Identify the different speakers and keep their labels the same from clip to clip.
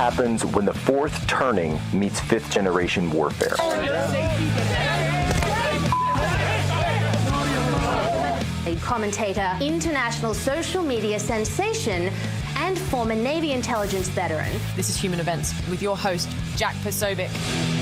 Speaker 1: happens when the fourth turning meets fifth generation warfare.
Speaker 2: A commentator, international social media sensation, and former Navy intelligence veteran.
Speaker 3: This is Human Events with your host, Jack Posobiec.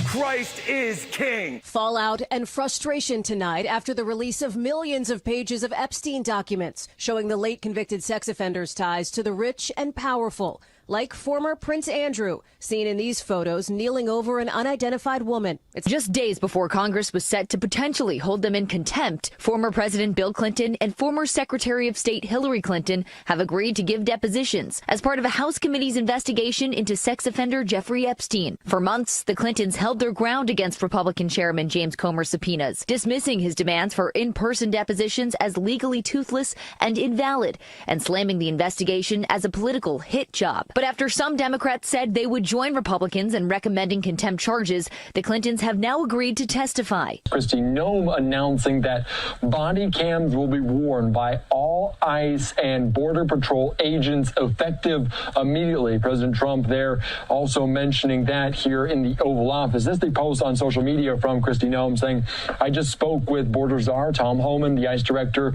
Speaker 4: Christ is king.
Speaker 5: Fallout and frustration tonight after the release of millions of pages of Epstein documents showing the late convicted sex offender's ties to the rich and powerful, like former Prince Andrew, seen in these photos kneeling over an unidentified woman.
Speaker 6: It's just days before Congress was set to potentially hold them in contempt. Former President Bill Clinton and former Secretary of State Hillary Clinton have agreed to give depositions as part of a House committee's investigation into sex offender Jeffrey Epstein. For months, the Clintons held their ground against Republican Chairman James Comer's subpoenas, dismissing his demands for in-person depositions as legally toothless and invalid, and slamming the investigation as a political hit job. But after some Democrats said they would join Republicans in recommending contempt charges, the Clintons have now agreed to testify.
Speaker 7: Kristi Noem announcing that body cams will be worn by all ICE and Border Patrol agents effective immediately. President Trump there also mentioning that here in the Oval Office. This is the post on social media from Kristi Noem saying, I just spoke with Border Czar Tom Homan, the ICE director,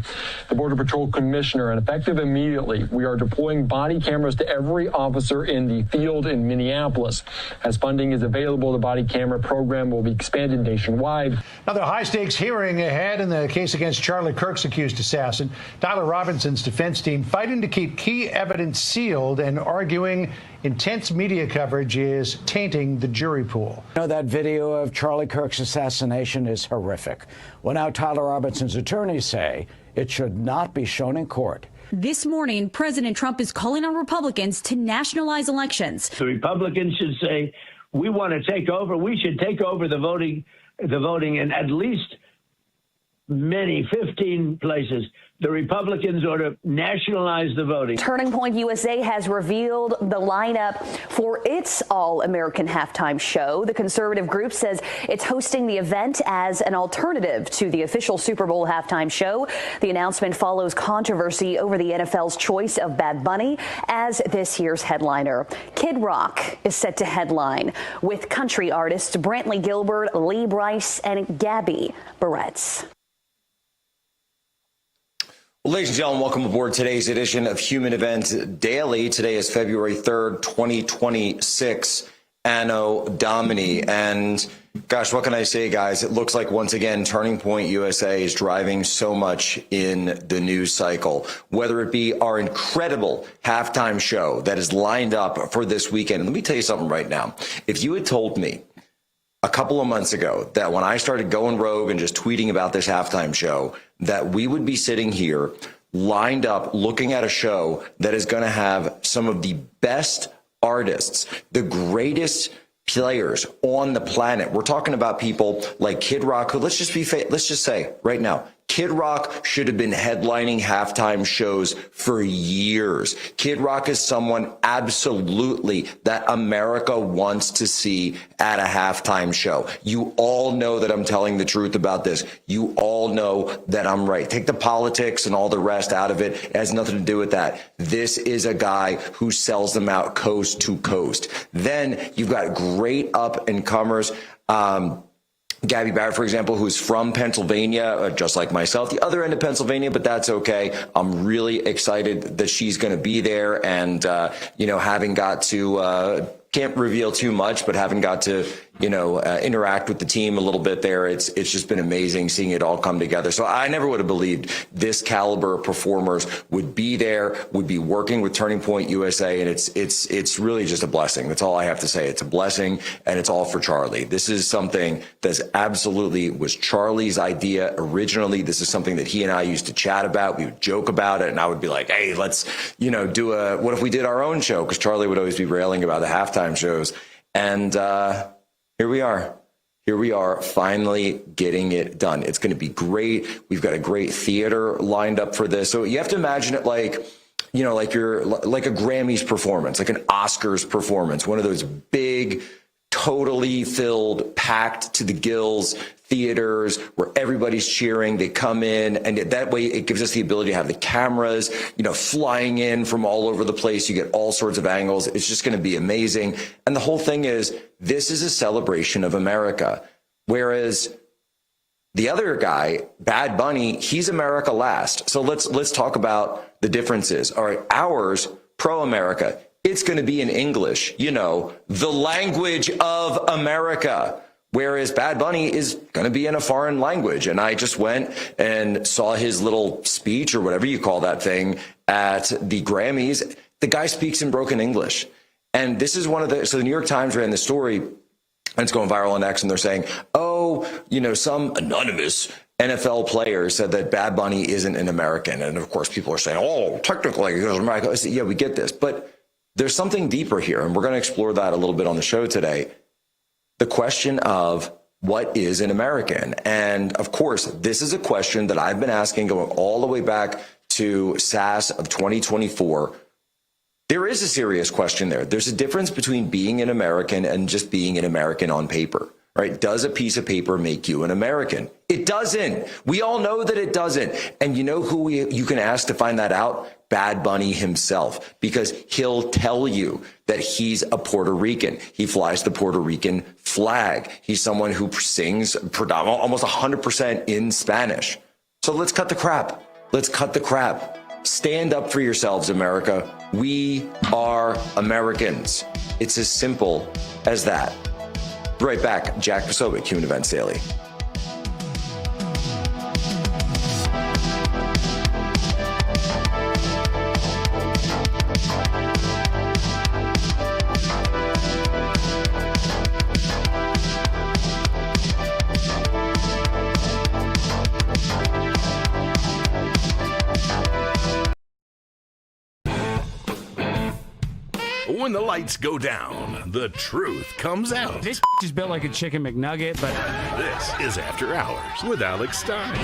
Speaker 7: the Border Patrol commissioner, and effective immediately, we are deploying body cameras to every officer in the field in Minneapolis. As funding is available, the body camera program will be expanded nationwide.
Speaker 8: Another high-stakes hearing ahead in the case against Charlie Kirk's accused assassin. Tyler Robinson's defense team fighting to keep key evidence sealed and arguing intense media coverage is tainting the jury pool.
Speaker 9: You know, that video of Charlie Kirk's assassination is horrific. Well, now Tyler Robinson's attorneys say it should not be shown in court.
Speaker 10: This morning, President Trump is calling on Republicans to nationalize elections.
Speaker 11: The Republicans should say, we want to take over. We should take over the voting in at least 15 places. The Republicans ought to nationalize the voting.
Speaker 2: Turning Point USA has revealed the lineup for its All-American halftime show. The conservative group says it's hosting the event as an alternative to the official Super Bowl halftime show. The announcement follows controversy over the NFL's choice of Bad Bunny as this year's headliner. Kid Rock is set to headline with country artists Brantley Gilbert, Lee Brice, and Gabby Barretts.
Speaker 12: Well, ladies and gentlemen, welcome aboard today's edition of Human Events Daily. Today is February 3rd, 2026, Anno Domini. And gosh, what can I say, guys? It looks like once again, Turning Point USA is driving so much in the news cycle, whether it be our incredible halftime show that is lined up for this weekend. Let me tell you something right now. If you had told me a couple of months ago that when I started going rogue and just tweeting about this halftime show, that we would be sitting here lined up looking at a show that is going to have some of the best artists, the greatest players on the planet. We're talking about people like Kid Rock, who let's just say right now, Kid Rock should have been headlining halftime shows for years. Kid Rock is someone absolutely that America wants to see at a halftime show. You all know that I'm telling the truth about this. You all know that I'm right. Take the politics and all the rest out of it. It has nothing to do with that. This is a guy who sells them out coast to coast. Then you've got great up and comers. Gabby Barrett, for example, who's from Pennsylvania, just like myself, the other end of Pennsylvania, but that's okay. I'm really excited that she's going to be there. And, having got to, can't reveal too much, but having got to, interact with the team a little bit there, it's just been amazing seeing it all come together. So I never would have believed this caliber of performers would be there, would be working with Turning Point USA. And it's really just a blessing. That's all I have to say. It's a blessing, and it's all for Charlie. This is something that's absolutely was Charlie's idea originally. This is something that he and I used to chat about. We would joke about it, and I would be like, hey, let's, do what if we did our own show? Because Charlie would always be railing about the halftime shows. And, here we are. Here we are finally getting it done. It's going to be great. We've got a great theater lined up for this. So you have to imagine it like a Grammys performance, like an Oscars performance, one of those big totally filled, packed to the gills theaters where everybody's cheering. They come in, and that way it gives us the ability to have the cameras, flying in from all over the place. You get all sorts of angles. It's just going to be amazing. And the whole thing is, this is a celebration of America. Whereas the other guy, Bad Bunny, he's America last. So let's talk about the differences. All right, ours, pro-America, it's going to be in English, the language of America. Whereas Bad Bunny is going to be in a foreign language. And I just went and saw his little speech, or whatever you call that thing, at the Grammys. The guy speaks in broken English. And this is so the New York Times ran the story, and it's going viral on X, and they're saying, some anonymous NFL player said that Bad Bunny isn't an American. And of course, people are saying, technically, he's American. I said, yeah, we get this. But there's something deeper here, and we're going to explore that a little bit on the show today. The question of what is an American? And of course, this is a question that I've been asking going all the way back to SAS of 2024. There is a serious question there. There's a difference between being an American and just being an American on paper, right? Does a piece of paper make you an American? It doesn't. We all know that it doesn't. And you know who you can ask to find that out? Bad Bunny himself, because he'll tell you that he's a Puerto Rican. He flies the Puerto Rican flag. He's someone who sings almost 100% in Spanish. So let's cut the crap. Let's cut the crap. Stand up for yourselves, America. We are Americans. It's as simple as that. Right back, Jack Posobiec, Human Events Daily.
Speaker 13: When the lights go down, the truth comes out.
Speaker 14: This is built like a chicken McNugget, but...
Speaker 13: This is After Hours with Alex Stein.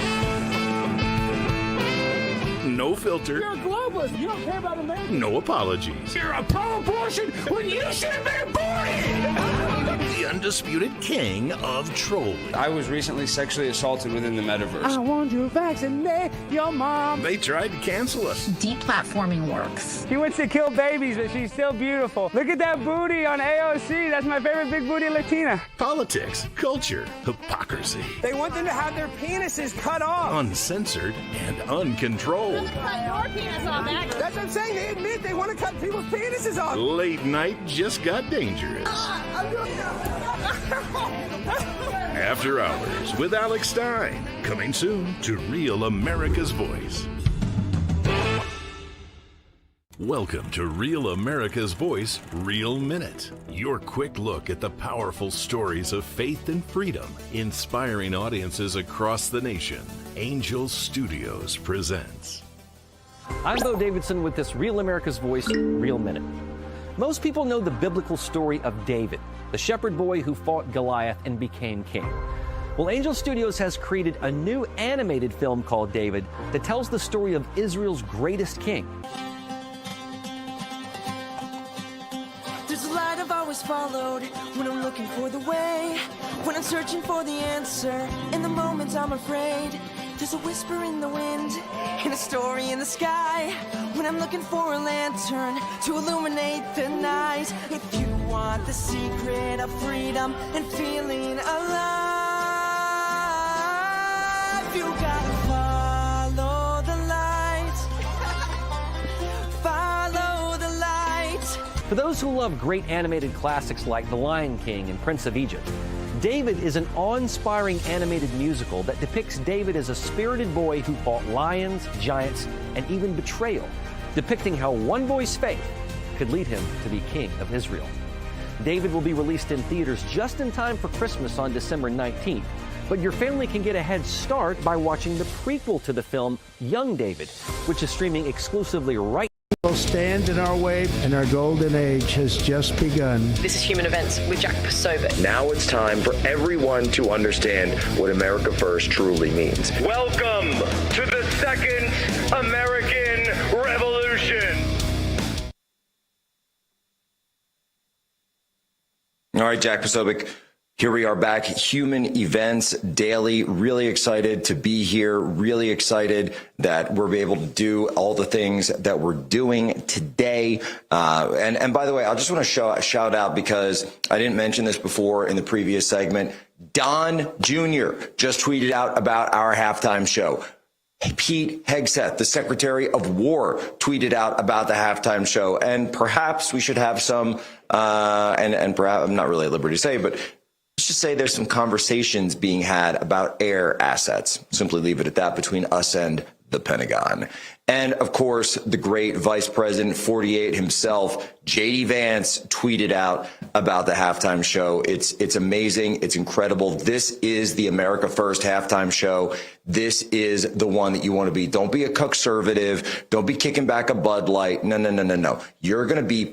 Speaker 13: No filter.
Speaker 14: You're a globalist. You don't care about America.
Speaker 13: No apologies.
Speaker 14: You're a pro-abortion when you should have been aborted.
Speaker 13: The undisputed king of trolling.
Speaker 15: I was recently sexually assaulted within the metaverse.
Speaker 14: I want to vaccinate your mom.
Speaker 13: They tried to cancel us.
Speaker 16: Deplatforming works.
Speaker 14: She wants to kill babies, but she's still beautiful. Look at that booty on AOC. That's my favorite big booty Latina.
Speaker 13: Politics, culture, hypocrisy.
Speaker 14: They want them to have their penises cut off.
Speaker 13: Uncensored and uncontrolled.
Speaker 16: Cut your penis off, Max.
Speaker 14: That's what I'm saying. They admit they want to cut people's penises off.
Speaker 13: Late night just got dangerous. After Hours with Alex Stein. Coming soon to Real America's Voice. Welcome to Real America's Voice, Real Minute. Your quick look at the powerful stories of faith and freedom, inspiring audiences across the nation. Angel Studios presents.
Speaker 17: I'm Bo Davidson with this Real America's Voice, Real Minute. Most people know the biblical story of David, the shepherd boy who fought Goliath and became king. Well, Angel Studios has created a new animated film called David that tells the story of Israel's greatest king.
Speaker 18: There's a light I've always followed when I'm looking for the way, when I'm searching for the answer. In the moments I'm afraid, there's a whisper in the wind and a story in the sky. When I'm looking for a lantern to illuminate the night. If you want the secret of freedom and feeling alive, you gotta follow the light. Follow the light.
Speaker 17: For those who love great animated classics like The Lion King and Prince of Egypt, David is an awe-inspiring animated musical that depicts David as a spirited boy who fought lions, giants, and even betrayal, depicting how one boy's faith could lead him to be king of Israel. David will be released in theaters just in time for Christmas on December 19th, but your family can get a head start by watching the prequel to the film, Young David, which is streaming exclusively right
Speaker 19: will stand in our way, and our golden age has just begun.
Speaker 3: This is Human Events with Jack Posobiec.
Speaker 1: Now it's time for everyone to understand what America First truly means.
Speaker 4: Welcome to the Second American Revolution.
Speaker 12: All right, Jack Posobiec. Here we are back, Human Events Daily. Really excited to be here. Really excited that we're able to do all the things that we're doing today. And by the way, I just want to shout out, because I didn't mention this before in the previous segment. Don Jr. just tweeted out about our halftime show. Pete Hegseth, the Secretary of War, tweeted out about the halftime show. And perhaps we should have some, and perhaps I'm not really at liberty to say, but let's just say there's some conversations being had about air assets. Simply leave it at that, between us and the Pentagon. And of course, the great Vice President 48 himself, J.D. Vance, tweeted out about the halftime show. It's amazing. It's incredible. This is the America First halftime show. This is the one that you want to be. Don't be a conservative. Don't be kicking back a Bud Light. No. You're going to be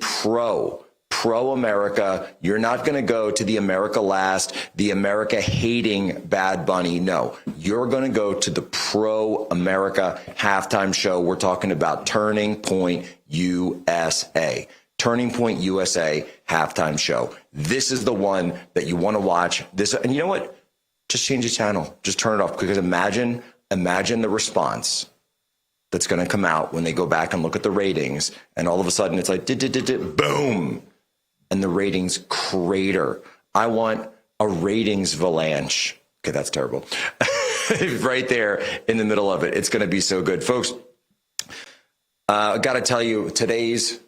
Speaker 12: pro-America. You're not going to go to the America Last, the America hating Bad Bunny. No, you're going to go to the pro-America halftime show. We're talking about Turning Point USA. Turning Point USA halftime show. This is the one that you want to watch. This, and you know what? Just change the channel. Just turn it off, because imagine the response that's going to come out when they go back and look at the ratings, and all of a sudden it's like boom. And the ratings crater. I want a ratings avalanche. Okay, that's terrible. Right there in the middle of it. It's going to be so good. Folks, I got to tell you, today's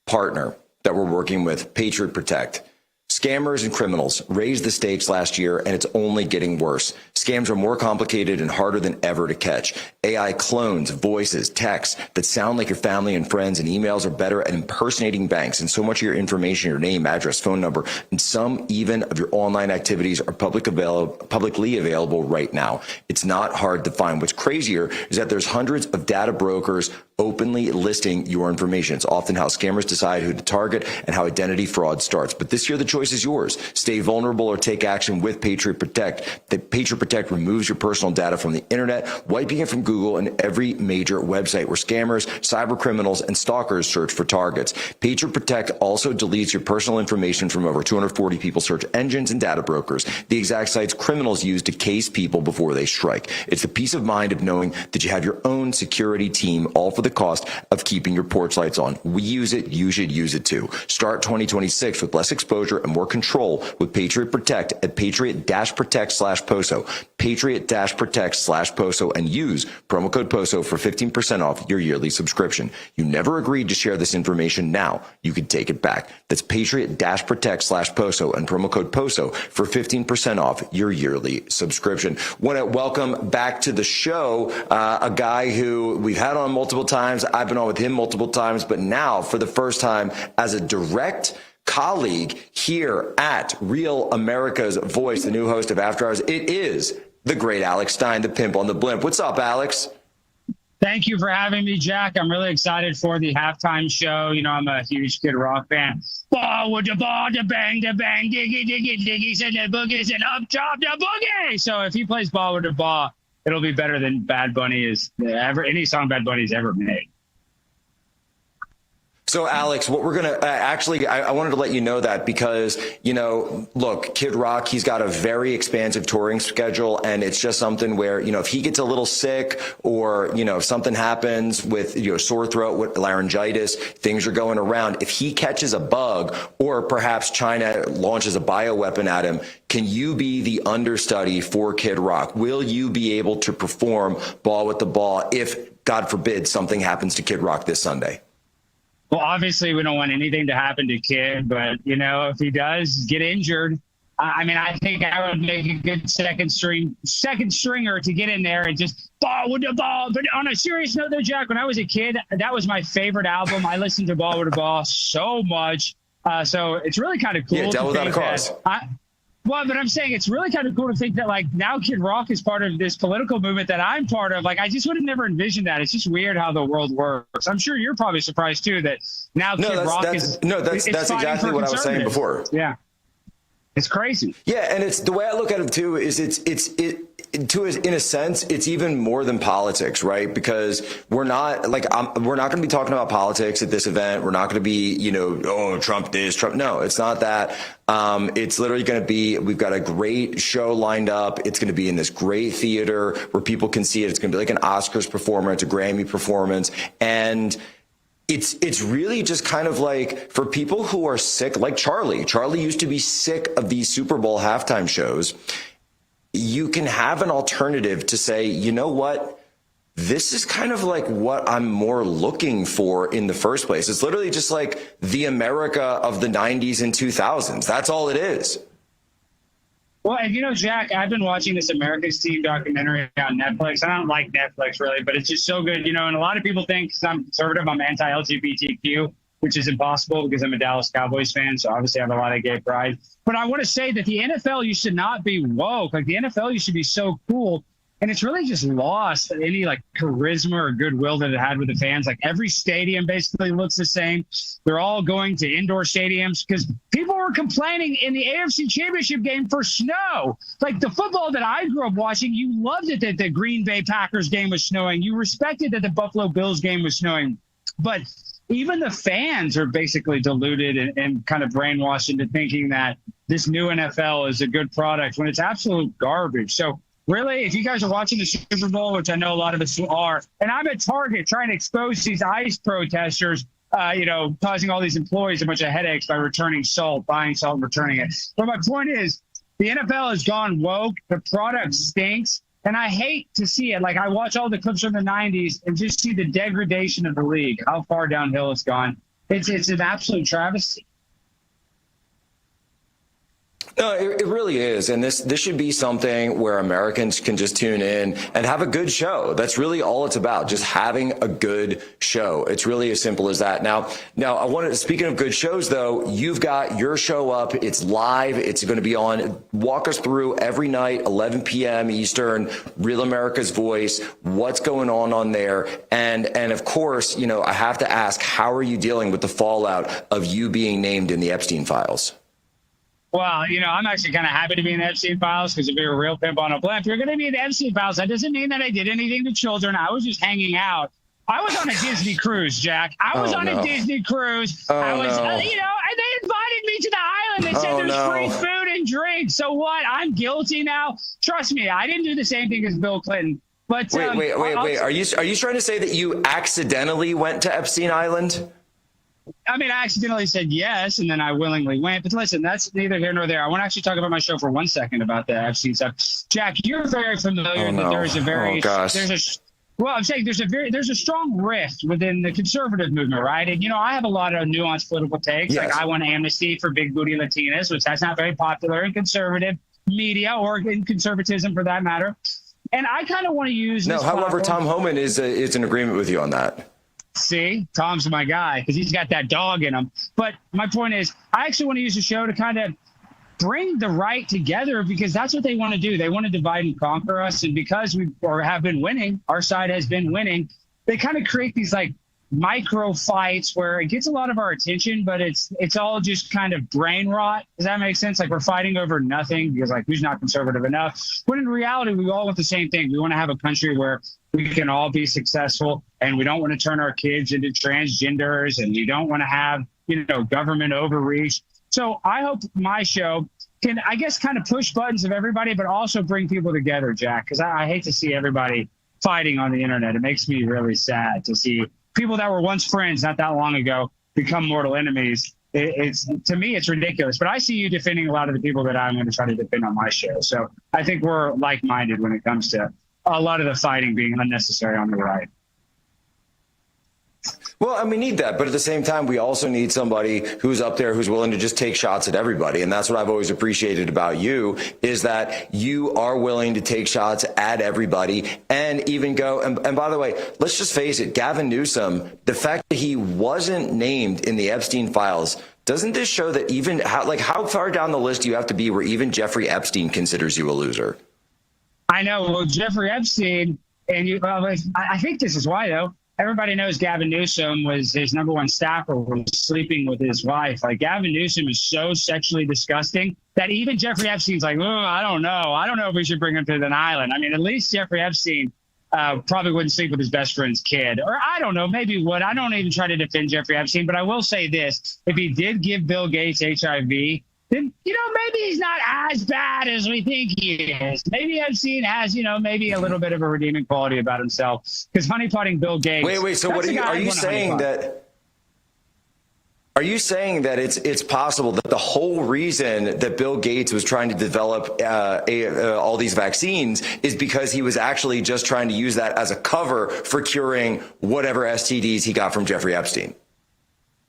Speaker 12: partner that we're working with, Patriot Protect. Scammers and criminals raised the stakes last year, and it's only getting worse. Scams are more complicated and harder than ever to catch. AI clones, voices, texts that sound like your family and friends, and emails are better at impersonating banks. And so much of your information, your name, address, phone number, and some even of your online activities are publicly available right now. It's not hard to find. What's crazier is that there's hundreds of data brokers openly listing your information. It's often how scammers decide who to target and how identity fraud starts. But this year, the choice is yours. Stay vulnerable or take action with Patriot Protect. The Patriot Protect removes your personal data from the internet, wiping it from Google and every major website where scammers, cyber criminals, and stalkers search for targets. Patriot Protect also deletes your personal information from over 240 people search engines and data brokers, the exact sites criminals use to case people before they strike. It's the peace of mind of knowing that you have your own security team, all for the cost of keeping your porch lights on. We use it. You should use it too. Start 2026 with less exposure and more control with Patriot Protect at Patriot-Protect/POSO. Patriot-Protect/POSO, and use promo code POSO for 15% off your yearly subscription. You never agreed to share this information. Now you can take it back. That's Patriot-Protect/POSO and promo code POSO for 15% off your yearly subscription. Want to welcome back to the show a guy who we've had on multiple times. I've been on with him multiple times, but now for the first time as a direct colleague here at Real America's Voice, the new host of After Hours. It is the great Alex Stein, the pimp on the blimp. What's up, Alex?
Speaker 20: Thank you for having me, Jack. I'm really excited for the halftime show. You know, I'm a huge Kid Rock fan. Ball with the ball, the bang, diggy, diggy, diggies, and the boogies, and up top the boogie. So if he plays ball with the ball, it'll be better than Bad Bunny is any song Bad Bunny's ever made.
Speaker 12: So, Alex, what we're going to actually, I wanted to let you know that because, you know, look, Kid Rock, he's got a very expansive touring schedule, and it's just something where, you know, if he gets a little sick or, you know, if something happens with, you know, sore throat, with laryngitis, things are going around. If he catches a bug or perhaps China launches a bioweapon at him, can you be the understudy for Kid Rock? Will you be able to perform Ball with the Ball if, God forbid, something happens to Kid Rock this Sunday?
Speaker 20: Well, obviously, we don't want anything to happen to Kid, but, you know, if he does get injured, I mean, I think I would make a good second stringer to get in there and just ball with the ball. But on a serious note, though, Jack, when I was a kid, that was my favorite album. I listened to Ball with the Ball so much. So it's really kind of cool.
Speaker 12: Yeah, Devil Without a Cause.
Speaker 20: Well, but I'm saying it's really kind of cool to think that, like, now Kid Rock is part of this political movement that I'm part of. Like, I just would have never envisioned that. It's just weird how the world works. I'm sure you're probably surprised, too, that now Kid Rock is
Speaker 12: that's exactly what I was saying before.
Speaker 20: Yeah. It's crazy.
Speaker 12: Yeah, and it's the way I look at it, too, is in a sense, it's even more than politics, right? Because we're not going to be talking about politics at this event. We're not going to be, oh, Trump this, Trump. No, it's not that. It's literally going to be, we've got a great show lined up. It's going to be in this great theater where people can see it. It's going to be like an Oscars performance, a Grammy performance. And it's really just kind of like for people who are sick, like Charlie. Charlie used to be sick of these Super Bowl halftime shows. You can have an alternative to say, you know what? This is kind of like what I'm more looking for in the first place. It's literally just like the America of the 90s and 2000s. That's all it is.
Speaker 20: Well, and Jack, I've been watching this America's Team documentary on Netflix. I don't like Netflix really, but it's just so good. And a lot of people think because I'm conservative, I'm anti-LGBTQ, which is impossible because I'm a Dallas Cowboys fan. So obviously I have a lot of gay pride. But I want to say that the NFL used to not be woke. Like the NFL used to be so cool. And it's really just lost any charisma or goodwill that it had with the fans. Like every stadium basically looks the same. They're all going to indoor stadiums because people were complaining in the AFC Championship game for snow. Like the football that I grew up watching, you loved it that the Green Bay Packers game was snowing. You respected that the Buffalo Bills game was snowing. But even the fans are basically deluded and kind of brainwashed into thinking that this new NFL is a good product when it's absolute garbage. So really, if you guys are watching the Super Bowl, which I know a lot of us are, and I'm at Target trying to expose these ICE protesters, causing all these employees a bunch of headaches by returning salt, buying salt and returning it. But my point is, the NFL has gone woke. The product stinks. And I hate to see it. Like I watch all the clips from the 90s and just see the degradation of the league, how far downhill it's gone. It's an absolute travesty.
Speaker 12: No, it really is. And this should be something where Americans can just tune in and have a good show. That's really all it's about, just having a good show. It's really as simple as that. Now I wanted to, speaking of good shows, though, you've got your show up. It's live. It's going to be on. Walk us through every night, 11 p.m. Eastern, Real America's Voice. What's going on there? And of course, I have to ask, how are you dealing with the fallout of you being named in the Epstein files?
Speaker 20: Well, I'm actually kind of happy to be in the Epstein files because if you're a real pimp on a blimp, you're going to be in the Epstein files. That doesn't mean that I did anything to children. I was just hanging out. I was on a Disney cruise, Jack. I was on a Disney cruise. I was, and they invited me to the island. They said there's free food and drink. So what? I'm guilty now. Trust me, I didn't do the same thing as Bill Clinton. But
Speaker 12: wait. Are you trying to say that you accidentally went to Epstein Island?
Speaker 20: I mean, I accidentally said yes, and then I willingly went. But listen, that's neither here nor there. I want to actually talk about my show for 1 second about the Epstein stuff. Jack, you're very familiar that there is a very I'm saying there's a strong rift within the conservative movement, right? And I have a lot of nuanced political takes. Yes. Like I want amnesty for big booty Latinas, which that's not very popular in conservative media or in conservatism for that matter. And I kind of want to use this
Speaker 12: however, Tom Homan is in agreement with you on that.
Speaker 20: See, Tom's my guy because he's got that dog in him. But my point is, I actually want to use the show to kind of bring the right together because that's what they want to do. They want to divide and conquer us. And because we have been winning, our side has been winning, they kind of create these micro fights where it gets a lot of our attention, but it's all just kind of brain rot. Does that make sense? Like we're fighting over nothing because who's not conservative enough? When in reality, we all want the same thing. We want to have a country where we can all be successful and we don't want to turn our kids into transgenders and we don't want to have, government overreach. So I hope my show can, I guess, kind of push buttons of everybody, but also bring people together, Jack, because I hate to see everybody fighting on the internet. It makes me really sad to see people that were once friends not that long ago become mortal enemies. It's to me, it's ridiculous. But I see you defending a lot of the people that I'm going to try to defend on my show. So I think we're like-minded when it comes to a lot of the fighting being unnecessary on the right.
Speaker 12: Well, we need that. But at the same time, we also need somebody who's up there who's willing to just take shots at everybody. And that's what I've always appreciated about you is that you are willing to take shots at everybody and even go. And by the way, let's just face it, Gavin Newsom, the fact that he wasn't named in the Epstein files, doesn't this show that even how far down the list do you have to be where even Jeffrey Epstein considers you a loser?
Speaker 20: I know. Well, Jeffrey Epstein, and I think this is why, though. everybody knows Gavin Newsom was his number one staffer, was sleeping with his wife. Like, Gavin Newsom is so sexually disgusting that even Jeffrey Epstein's like, oh, I don't know if we should bring him to an island. I mean, at least Jeffrey Epstein probably wouldn't sleep with his best friend's kid. Or I don't know, maybe would. I don't even try to defend Jeffrey Epstein, but I will say this. If he did give Bill Gates HIV, then, maybe he's not as bad as we think he is. Maybe Epstein has, maybe a little bit of a redeeming quality about himself. Because honeypotting Bill Gates.
Speaker 12: Wait. So what are you saying that? Are you saying that it's possible that the whole reason that Bill Gates was trying to develop all these vaccines is because he was actually just trying to use that as a cover for curing whatever STDs he got from Jeffrey Epstein?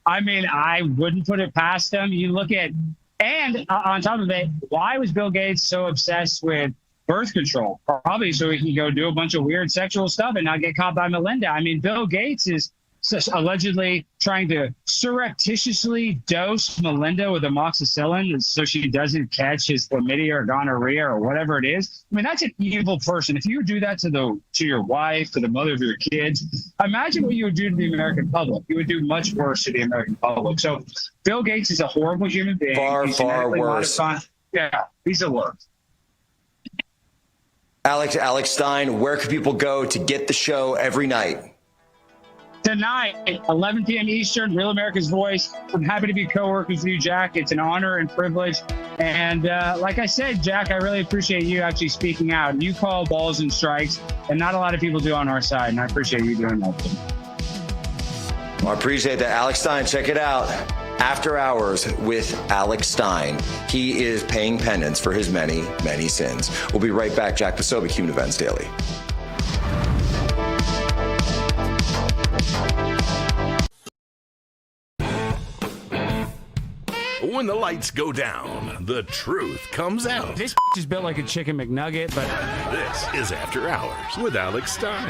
Speaker 12: I
Speaker 20: mean, I wouldn't put it past him. You look at, and on top of it, why was Bill Gates so obsessed with birth control? Probably so he can go do a bunch of weird sexual stuff and not get caught by Melinda. I mean, Bill Gates is allegedly trying to surreptitiously dose Melinda with amoxicillin so she doesn't catch his chlamydia or gonorrhea or whatever it is. I mean, that's an evil person. If you do that to your wife, to the mother of your kids, imagine what you would do to the American public. You would do much worse to the American public. So Bill Gates is a horrible human being.
Speaker 12: Far worse.
Speaker 20: Yeah, he's the worst.
Speaker 12: Alex Stein, where can people go to get the show every night?
Speaker 20: Tonight, 11 p.m. Eastern, Real America's Voice. I'm happy to be co-workers with you, Jack. It's an honor and privilege. And like I said, Jack, I really appreciate you actually speaking out. You call balls and strikes, and not a lot of people do on our side, and I appreciate you doing that.
Speaker 12: Well, I appreciate that. Alex Stein, check it out. After Hours with Alex Stein. He is paying penance for his many, many sins. We'll be right back. Jack Posobiec, Human Events Daily.
Speaker 13: When the lights go down, the truth comes out.
Speaker 14: This is built like a chicken McNugget, but
Speaker 13: this is After Hours with Alex Stein.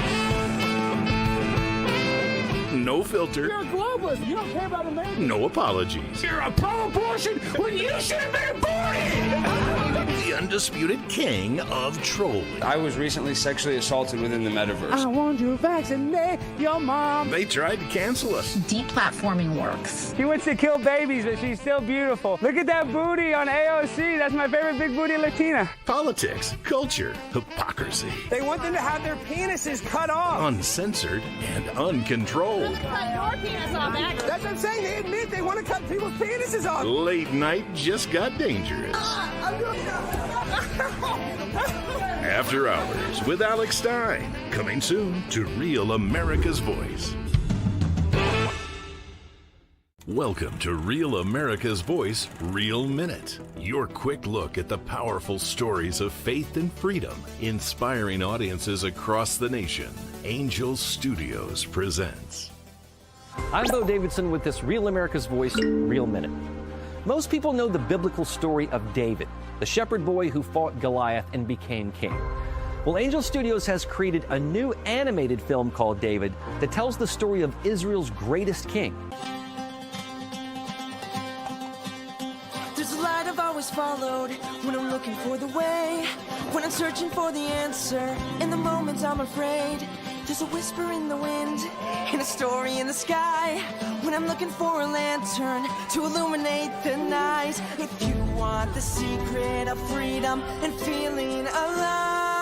Speaker 13: No filter.
Speaker 14: You're a globalist. You don't care about America.
Speaker 13: No apologies.
Speaker 14: You're a pro-abortion when you should have been aborted.
Speaker 13: The undisputed king of trolling.
Speaker 15: I was recently sexually assaulted within the metaverse.
Speaker 14: I want to vaccinate your mom.
Speaker 13: They tried to cancel us.
Speaker 16: Deplatforming works.
Speaker 14: She wants to kill babies, but she's still beautiful. Look at that booty on AOC. That's my favorite big booty Latina.
Speaker 13: Politics, culture, hypocrisy.
Speaker 14: They want them to have their penises cut off.
Speaker 13: Uncensored and uncontrolled.
Speaker 16: Cut your penis off.
Speaker 14: That's what I'm saying. They admit they want to cut people's penises off.
Speaker 13: Late night just got dangerous. After Hours with Alex Stein. Coming soon to Real America's Voice. Welcome to Real America's Voice, Real Minute. Your quick look at the powerful stories of faith and freedom, inspiring audiences across the nation. Angel Studios presents.
Speaker 17: I'm Bo Davidson with this Real America's Voice, Real Minute. Most people know the biblical story of David, the shepherd boy who fought Goliath and became king. Well, Angel Studios has created a new animated film called David that tells the story of Israel's greatest king.
Speaker 18: There's a light I've always followed when I'm looking for the way, when I'm searching for the answer. In the moments I'm afraid, there's a whisper in the wind and a story in the sky. When I'm looking for a lantern to illuminate the night. If you want the secret of freedom and feeling alive,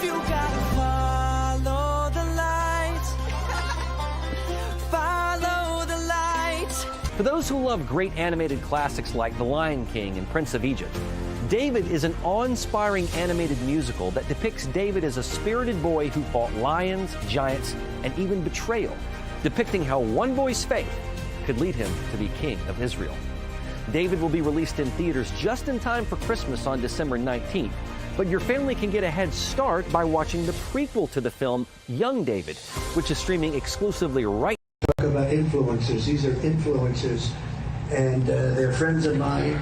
Speaker 18: you gotta follow the light. Follow the light.
Speaker 17: For those who love great animated classics like The Lion King and Prince of Egypt, David is an awe-inspiring animated musical that depicts David as a spirited boy who fought lions, giants, and even betrayal, depicting how one boy's faith could lead him to be king of Israel. David will be released in theaters just in time for Christmas on December 19th, but your family can get a head start by watching the prequel to the film, Young David, which is streaming exclusively right now.
Speaker 21: Talk about influencers. These are influencers, and they're friends of mine.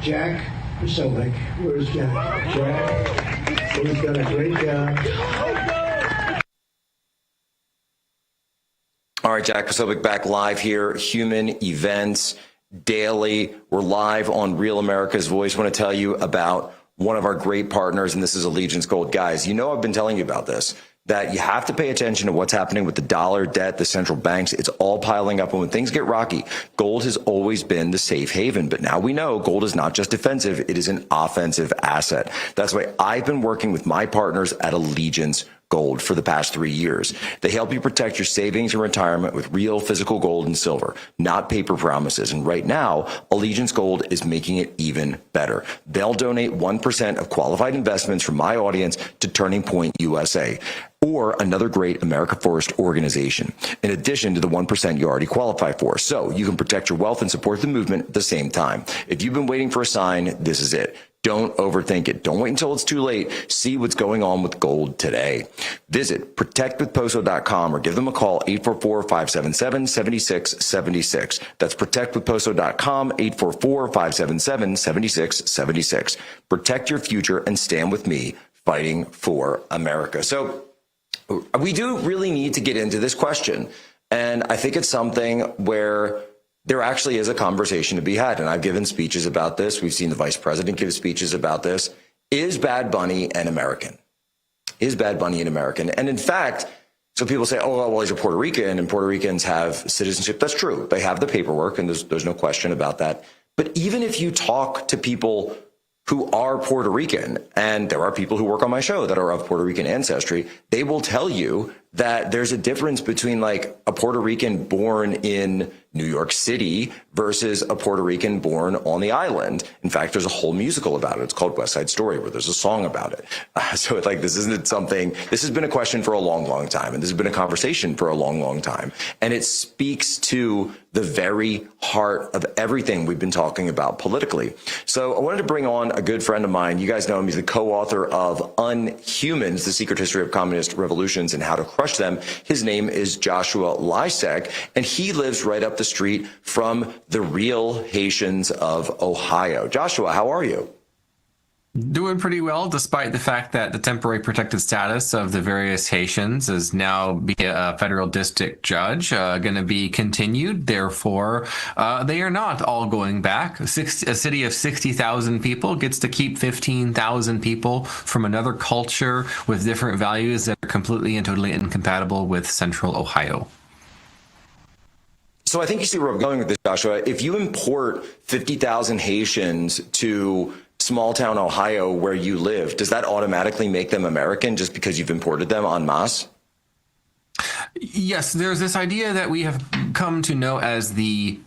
Speaker 21: Jack Posobiec. Where's Jack? Jack, who's done a great job.
Speaker 12: All right, Jack Posobiec back live here, Human Events Daily. We're live on Real America's Voice. I want to tell you about one of our great partners, and this is Allegiance Gold. Guys, you know I've been telling you about this. that you have to pay attention to what's happening with the dollar, debt, the central banks. It's all piling up. And when things get rocky, gold has always been the safe haven. But now we know gold is not just defensive. It is an offensive asset. That's why I've been working with my partners at Allegiance Gold for the past 3 years. They help you protect your savings and retirement with real physical gold and silver, not paper promises. And right now, Allegiance Gold is making it even better. They'll donate 1% of qualified investments from my audience to Turning Point USA, or another great America First organization, in addition to the 1% you already qualify for. So you can protect your wealth and support the movement at the same time. If you've been waiting for a sign, this is it. Don't overthink it. Don't wait until it's too late. See what's going on with gold today. Visit protectwithposo.com or give them a call, 844-577-7676. That's protectwithposo.com, 844-577-7676. Protect your future and stand with me fighting for America. So we do really need to get into this question. And I think it's something where there actually is a conversation to be had. And I've given speeches about this. We've seen the vice president give speeches about this. Is Bad Bunny an American? Is Bad Bunny an American? And in fact, so people say, oh, well, he's a Puerto Rican and Puerto Ricans have citizenship. That's true. They have the paperwork, and there's no question about that. But even if you talk to people who are Puerto Rican, and there are people who work on my show that are of Puerto Rican ancestry, they will tell you that there's a difference between like a Puerto Rican born in New York City versus a Puerto Rican born on the island. In fact, there's a whole musical about it. It's called West Side Story, where there's a song about it. So it's like, this isn't something, this has been a question for a long, long time. And this has been a conversation for a long, long time. And it speaks to the very heart of everything we've been talking about politically. So I wanted to bring on a good friend of mine. You guys know him. He's the co-author of Unhumans, The Secret History of Communist Revolutions and How to Crush Them. His name is Joshua Lysek, and he lives right up the street from the real Haitians of Ohio. Joshua, how are you?
Speaker 5: Doing pretty well, despite the fact that the temporary protected status of the various Haitians is now via a federal district judge going to be continued. Therefore, they are not all going back. A city of 60,000 people gets to keep 15,000 people from another culture with different values that are completely and totally incompatible with Central Ohio.
Speaker 12: So I think you see where I'm going with this, Joshua. If you import 50,000 Haitians to small town Ohio where you live, does that automatically make them American just because you've imported them en masse?
Speaker 5: Yes, there's this idea that we have come to know as the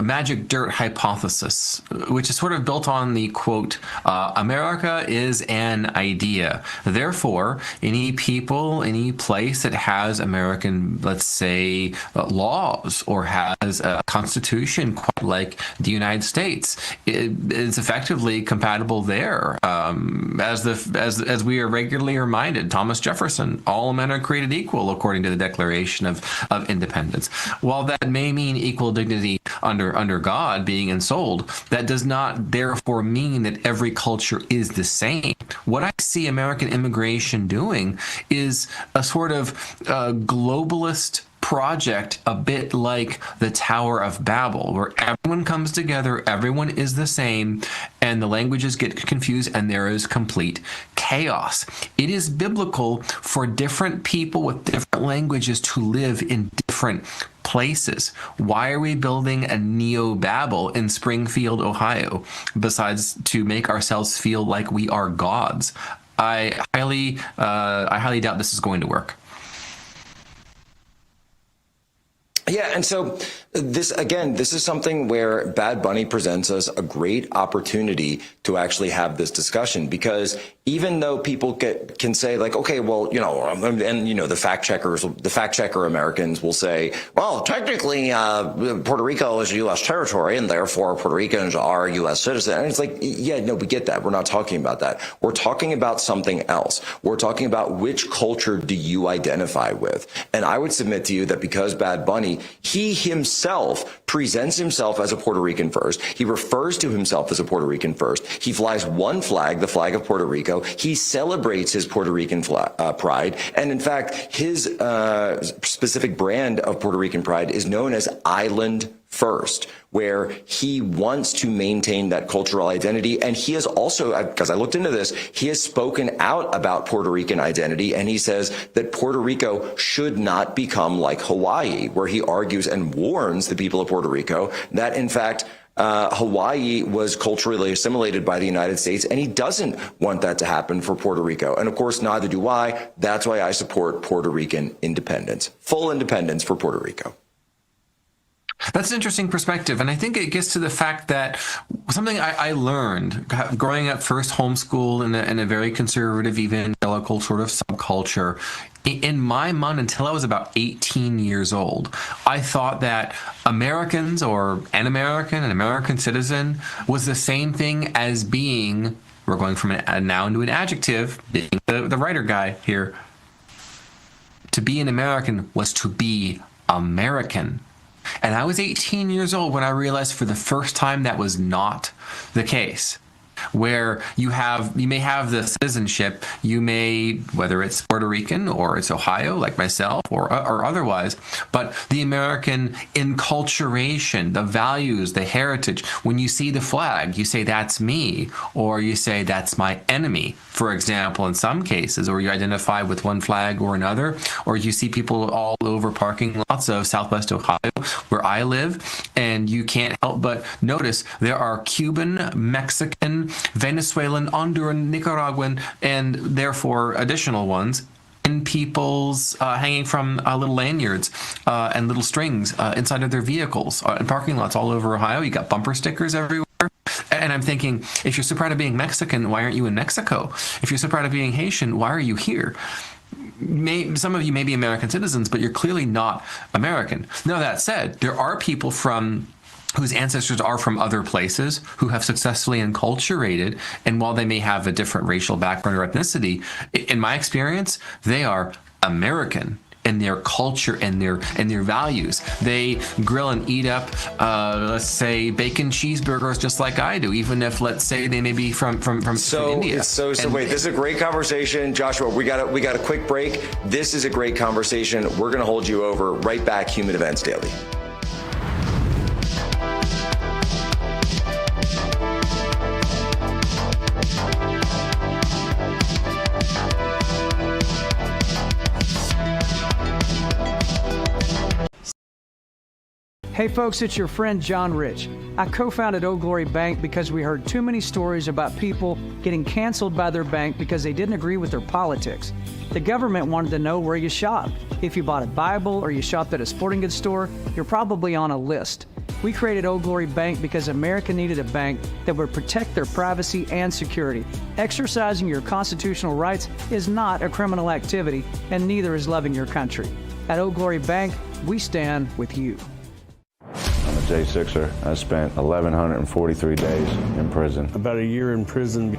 Speaker 5: magic dirt hypothesis, which is sort of built on the quote, America is an idea. Therefore, any people, any place that has American, let's say, laws or has a constitution quite like the United States, is effectively compatible there. As we are regularly reminded, Thomas Jefferson, all men are created equal according to the Declaration of Independence. While that may mean equal dignity under God being ensouled, that does not therefore mean that every culture is the same. What I see American immigration doing is a sort of globalist project, a bit like the Tower of Babel, where everyone comes together, everyone is the same, and the languages get confused, and there is complete chaos. It is biblical for different people with different languages to live in different places. Why are we building a neo-Babel in Springfield, Ohio, besides to make ourselves feel like we are gods? I highly doubt this is going to work.
Speaker 12: Yeah, and so this is something where Bad Bunny presents us a great opportunity to actually have this discussion, because even though people can say like, okay, well, the fact checker Americans will say, well, technically Puerto Rico is a U.S. territory and therefore Puerto Ricans are U.S. citizens. And it's like, yeah, no, we get that. We're not talking about that. We're talking about something else. We're talking about which culture do you identify with? And I would submit to you that because Bad Bunny, he himself presents himself as a Puerto Rican first. He refers to himself as a Puerto Rican first. He flies one flag, the flag of Puerto Rico. He celebrates his Puerto Rican pride. And in fact, his specific brand of Puerto Rican pride is known as Island first, where he wants to maintain that cultural identity. And he has also, because I looked into this, he has spoken out about Puerto Rican identity. And he says that Puerto Rico should not become like Hawaii, where he argues and warns the people of Puerto Rico that, in fact, Hawaii was culturally assimilated by the United States, and he doesn't want that to happen for Puerto Rico. And of course, neither do I. That's why I support Puerto Rican independence, full independence for Puerto Rico.
Speaker 5: That's an interesting perspective, and I think it gets to the fact that something I learned growing up, first homeschooled in a very conservative evangelical sort of subculture. In my mind, until I was about 18 years old, I thought that Americans, or an American citizen, was the same thing as being, we're going from a noun to an adjective, being the writer guy here. To be an American was to be American. And I was 18 years old when I realized for the first time that was not the case. Where you may have the citizenship, you may, whether it's Puerto Rican or it's Ohio, like myself, or otherwise, but the American enculturation, the values, the heritage. When you see the flag, you say that's me, or you say that's my enemy. For example, in some cases, or you identify with one flag or another, or you see people all over parking lots of Southwest Ohio, where I live, and you can't help but notice there are Cuban, Mexican, Venezuelan, Honduran, Nicaraguan, and therefore additional ones in people's hanging from little lanyards and little strings inside of their vehicles in parking lots all over Ohio. You got bumper stickers everywhere. And I'm thinking, if you're so proud of being Mexican, why aren't you in Mexico? If you're so proud of being Haitian, why are you here? Some of you may be American citizens, but you're clearly not American. Now, that said, there are people whose ancestors are from other places, who have successfully enculturated, and while they may have a different racial background or ethnicity, in my experience, they are American in their culture and their values. They grill and eat up, let's say, bacon cheeseburgers just like I do, even if, let's say, they may be from India.
Speaker 12: So wait, this is a great conversation, Joshua. We got a quick break. This is a great conversation. We're going to hold you over. Right back, Human Events Daily.
Speaker 6: Hey folks, it's your friend John Rich. I co-founded Old Glory Bank because we heard too many stories about people getting canceled by their bank because they didn't agree with their politics. The government wanted to know where you shopped. If you bought a Bible or you shopped at a sporting goods store, you're probably on a list. We created Old Glory Bank because America needed a bank that would protect their privacy and security. Exercising your constitutional rights is not a criminal activity, and neither is loving your country. At Old Glory Bank, we stand with you.
Speaker 22: I'm a J6er. I spent 1,143 days in prison.
Speaker 23: About a year in prison.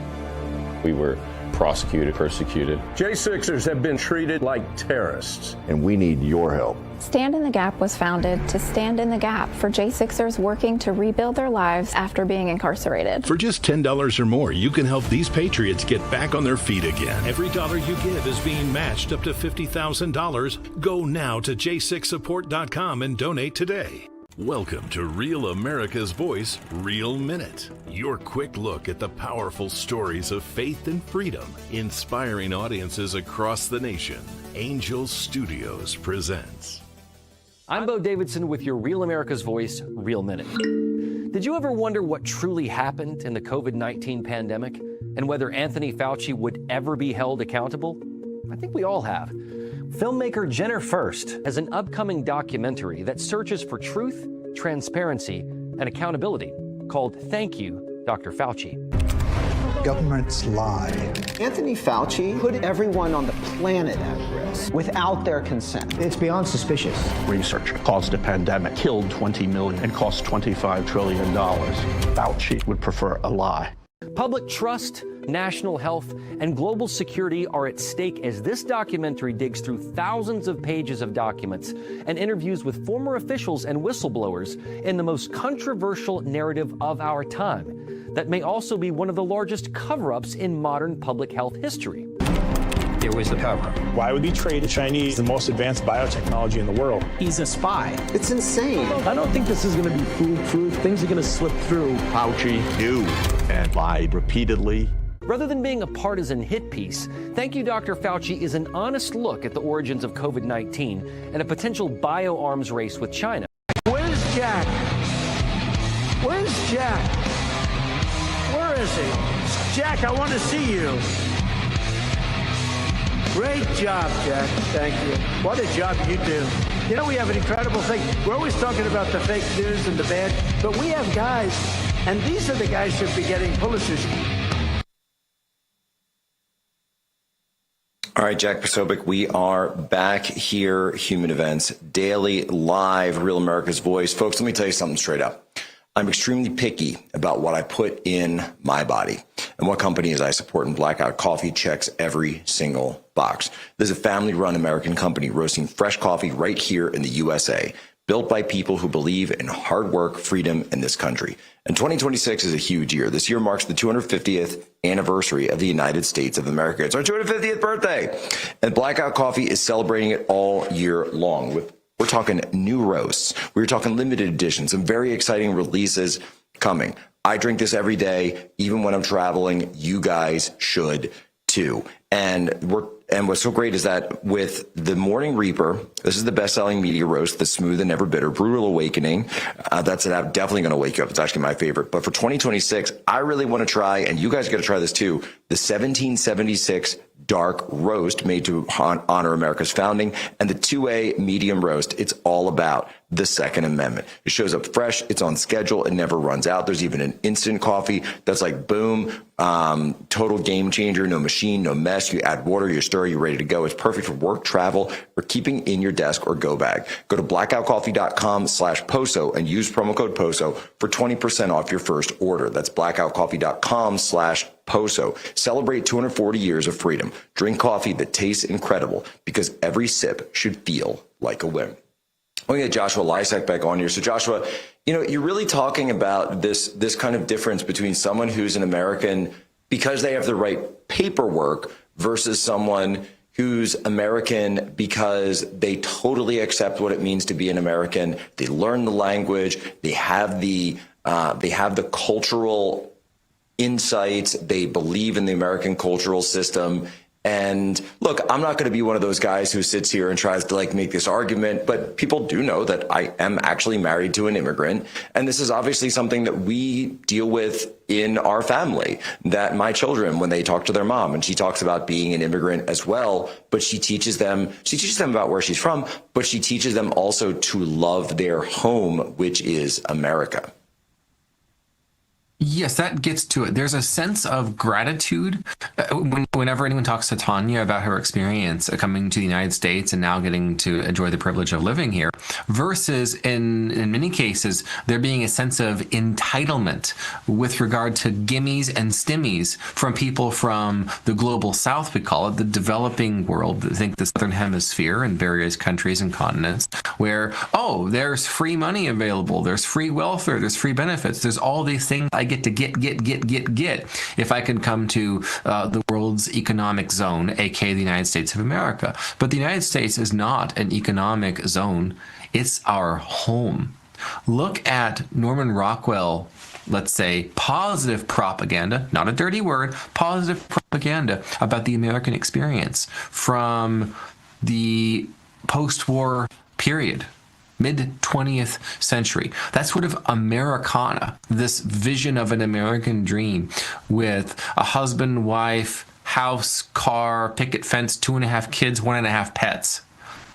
Speaker 22: We were prosecuted, persecuted.
Speaker 23: J6ers have been treated like terrorists.
Speaker 22: And we need your help.
Speaker 24: Stand in the Gap was founded to stand in the gap for J6ers working to rebuild their lives after being incarcerated.
Speaker 13: For just $10 or more, you can help these patriots get back on their feet again. Every dollar you give is being matched up to $50,000. Go now to j6support.com and donate today. Welcome to Real America's Voice, Real Minute. Your quick look at the powerful stories of faith and freedom, inspiring audiences across the nation. Angel Studios presents.
Speaker 17: I'm Bo Davidson with your Real America's Voice, Real Minute. Did you ever wonder what truly happened in the COVID-19 pandemic and whether Anthony Fauci would ever be held accountable? I think we all have. Filmmaker Jenner First has an upcoming documentary that searches for truth, transparency, and accountability called Thank You, Dr. Fauci.
Speaker 25: Governments lie.
Speaker 26: Anthony Fauci put everyone on the planet at risk without their consent.
Speaker 25: It's beyond suspicious.
Speaker 27: Research caused a pandemic, killed 20 million, and cost $25 trillion. Fauci would prefer a lie.
Speaker 17: Public trust, national health, and global security are at stake as this documentary digs through thousands of pages of documents and interviews with former officials and whistleblowers in the most controversial narrative of our time that may also be one of the largest cover-ups in modern public health history.
Speaker 2: There was the cover.
Speaker 7: Why would he trade the Chinese the most advanced biotechnology in the world?
Speaker 25: He's a spy.
Speaker 26: It's insane.
Speaker 23: I don't think this is going to be foolproof. Things are going to slip through.
Speaker 27: Fauci knew and lied repeatedly.
Speaker 17: Rather than being a partisan hit piece, Thank You, Dr. Fauci is an honest look at the origins of COVID-19 and a potential bioarms race with China.
Speaker 23: Where's Jack? Where's Jack? Where is he? Jack, I want to see you. Great job, Jack. Thank you. What a job you do. You know, we have an incredible thing. We're always talking about the fake news and the bad, but we have guys, and these are the guys who should be getting Pulitzers.
Speaker 12: All right, Jack Posobiec, we are back here, Human Events, daily, live, Real America's Voice. Folks, let me tell you something straight up. I'm extremely picky about what I put in my body, and what companies I support, and Blackout Coffee checks every single box. This is a family-run American company roasting fresh coffee right here in the USA, built by people who believe in hard work, freedom in this country. And 2026 is a huge year. This year marks the 250th anniversary of the United States of America. It's our 250th birthday. And Blackout Coffee is celebrating it all year long. We're talking new roasts. We're talking limited editions, some very exciting releases coming. I drink this every day, even when I'm traveling. You guys should too. And what's so great is that with the Morning Reaper, this is the best-selling media roast, the Smooth and Never Bitter Brutal Awakening. That's definitely going to wake you up. It's actually my favorite. But for 2026, I really want to try, and you guys got to try this too, the 1776 Dark Roast made to honor America's founding, and the 2A Medium Roast. It's all about the Second Amendment. It shows up fresh. It's on schedule. It never runs out. There's even an instant coffee that's like boom, total game changer. No machine, no mess. You add water, you stir, you're ready to go. It's perfect for work, travel, or keeping in your desk or go bag. Go to blackoutcoffee.com/POSO and use promo code POSO for 20% off your first order. That's blackoutcoffee.com/POSO. Celebrate 240 years of freedom. Drink coffee that tastes incredible, because every sip should feel like a win. Oh yeah, Joshua Lysak back on here. So Joshua, you know, you're really talking about this kind of difference between someone who's an American because they have the right paperwork versus someone who's American because they totally accept what it means to be an American. They learn the language. They have the cultural insights. They believe in the American cultural system. And look, I'm not going to be one of those guys who sits here and tries to like make this argument, but people do know that I am actually married to an immigrant. And this is obviously something that we deal with in our family, that my children, when they talk to their mom, and she talks about being an immigrant as well, but she teaches them about where she's from, but she teaches them also to love their home, which is America.
Speaker 5: Yes, that gets to it. There's a sense of gratitude whenever anyone talks to Tanya about her experience coming to the United States and now getting to enjoy the privilege of living here, versus in many cases, there being a sense of entitlement with regard to gimmies and stimmies from people from the global south, we call it, the developing world. I think the Southern Hemisphere and various countries and continents where, oh, there's free money available, there's free welfare, there's free benefits, there's all these things I get to get if I can come to the world's economic zone, aka the United States of America. But the United States is not an economic zone. It's our home. Look at Norman Rockwell, let's say, positive propaganda, not a dirty word, positive propaganda about the American experience from the post-war period. Mid-20th century. That's sort of Americana, this vision of an American dream with a husband, wife, house, car, picket fence, 2.5 kids, 1.5 pets.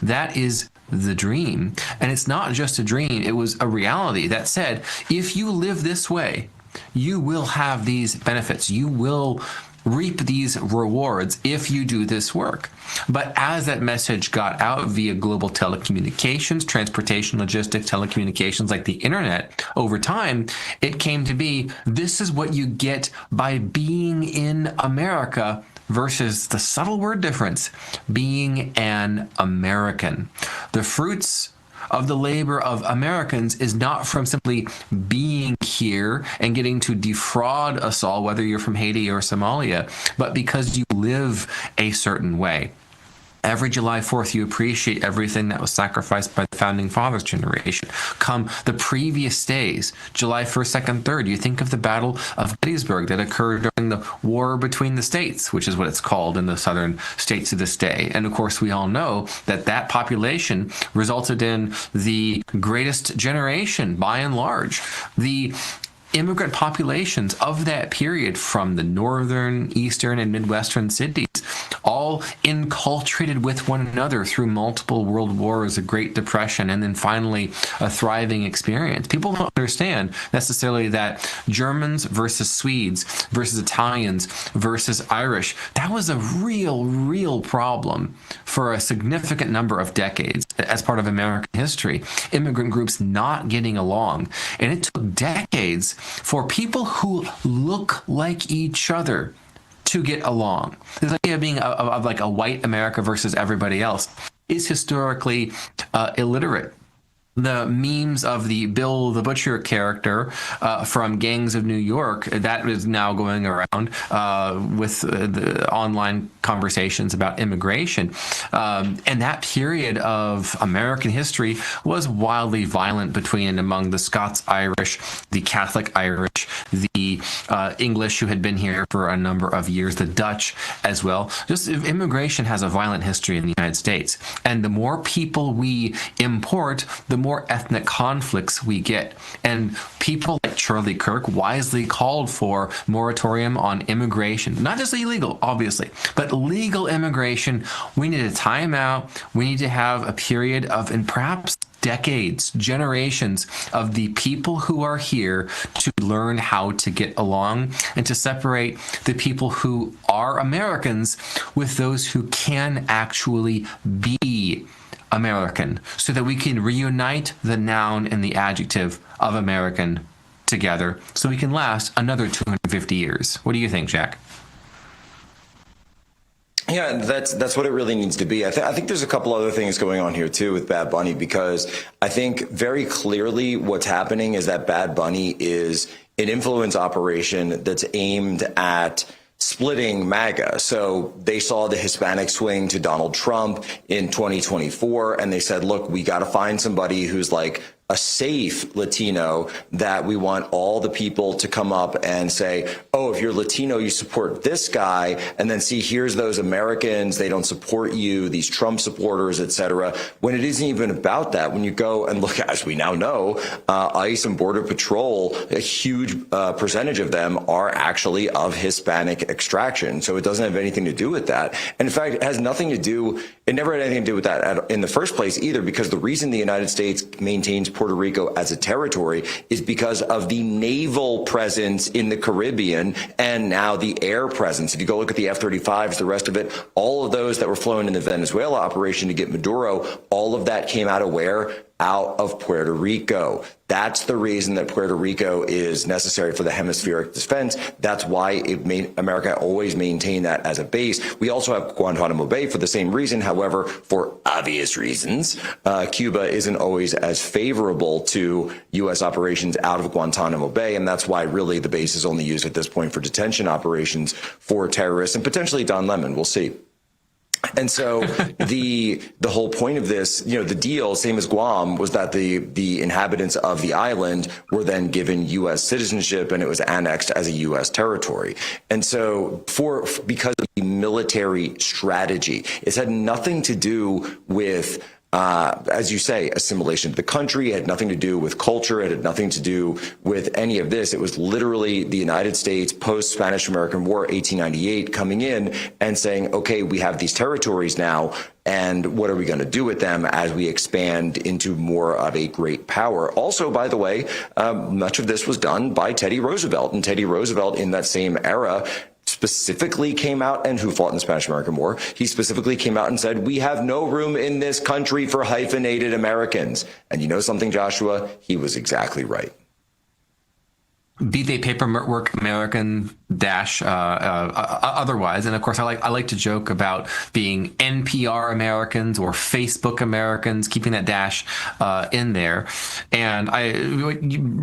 Speaker 5: That is the dream. And it's not just a dream, it was a reality that said, if you live this way, you will have these benefits. You will reap these rewards if you do this work. But as that message got out via global telecommunications, transportation, logistics, telecommunications like the internet, over time, it came to be, this is what you get by being in America versus the subtle word difference, being an American. The fruits of the labor of Americans is not from simply being here and getting to defraud us all, whether you're from Haiti or Somalia, but because you live a certain way. Every July 4th, you appreciate everything that was sacrificed by the Founding Fathers generation. Come the previous days, July 1st, 2nd, 3rd, you think of the Battle of Gettysburg that occurred during the War Between the States, which is what it's called in the southern states to this day. And of course, we all know that that population resulted in the greatest generation by and large. The immigrant populations of that period from the northern, eastern, and midwestern cities, all enculturated with one another through multiple world wars, a Great Depression, and then finally a thriving experience. People don't understand necessarily that Germans versus Swedes versus Italians versus Irish, that was a real problem for a significant number of decades as part of American history. Immigrant groups not getting along. And it took decades for people who look like each other to get along. This idea of being of like a white America versus everybody else is historically illiterate. The memes of the Bill the Butcher character from Gangs of New York, that is now going around with the online conversations about immigration. And that period of American history was wildly violent between and among the Scots-Irish, the Catholic-Irish, the English who had been here for a number of years, the Dutch as well. Just immigration has a violent history in the United States. And the more people we import, the more ethnic conflicts we get. And people like Charlie Kirk wisely called for moratorium on immigration, not just illegal, obviously, but legal immigration. We need a timeout. We need to have a period of, and perhaps decades, generations of the people who are here to learn how to get along and to separate the people who are Americans with those who can actually be American, so that we can reunite the noun and the adjective of American together so we can last another 250 years. What do you think, Jack?
Speaker 12: Yeah, that's what it really needs to be. I think there's a couple other things going on here too with Bad Bunny, because I think very clearly what's happening is that Bad Bunny is an influence operation that's aimed at splitting MAGA. So they saw the Hispanic swing to Donald Trump in 2024, and they said, look, we got to find somebody who's like a safe Latino that we want all the people to come up and say, oh, if you're Latino, you support this guy, and then see, here's those Americans, they don't support you, these Trump supporters, etc. When it isn't even about that. When you go and look, as we now know, ICE and Border Patrol, a huge percentage of them are actually of Hispanic extraction. So it doesn't have anything to do with that. And in fact, it has nothing to do, it never had anything to do with that in the first place either, because the reason the United States maintains Puerto Rico as a territory is because of the naval presence in the Caribbean and now the air presence. If you go look at the F-35s, the rest of it, all of those that were flown in the Venezuela operation to get Maduro, all of that came out of where? Out of Puerto Rico. That's the reason that Puerto Rico is necessary for the hemispheric defense. That's why America always maintained that as a base. We also have Guantanamo Bay for the same reason. However, for obvious reasons, Cuba isn't always as favorable to U.S. operations out of Guantanamo Bay. And that's why really the base is only used at this point for detention operations for terrorists and potentially Don Lemon. We'll see. And so the whole point of this, the deal, same as Guam, was that the inhabitants of the island were then given U.S. citizenship, and it was annexed as a U.S. territory. And so because of the military strategy, it's had nothing to do with as you say, assimilation to the country. It had nothing to do with culture. It had nothing to do with any of this. It was literally the United States post-Spanish-American War, 1898, coming in and saying, okay, we have these territories now, and what are we going to do with them as we expand into more of a great power? Also, by the way, much of this was done by Teddy Roosevelt, and Teddy Roosevelt in that same era specifically came out, and who fought in the Spanish-American War, he specifically came out and said, we have no room in this country for hyphenated Americans. And you know something, Joshua? He was exactly right.
Speaker 5: be they paperwork American dash otherwise. And of course, I like to joke about being NPR Americans or Facebook Americans, keeping that dash in there. And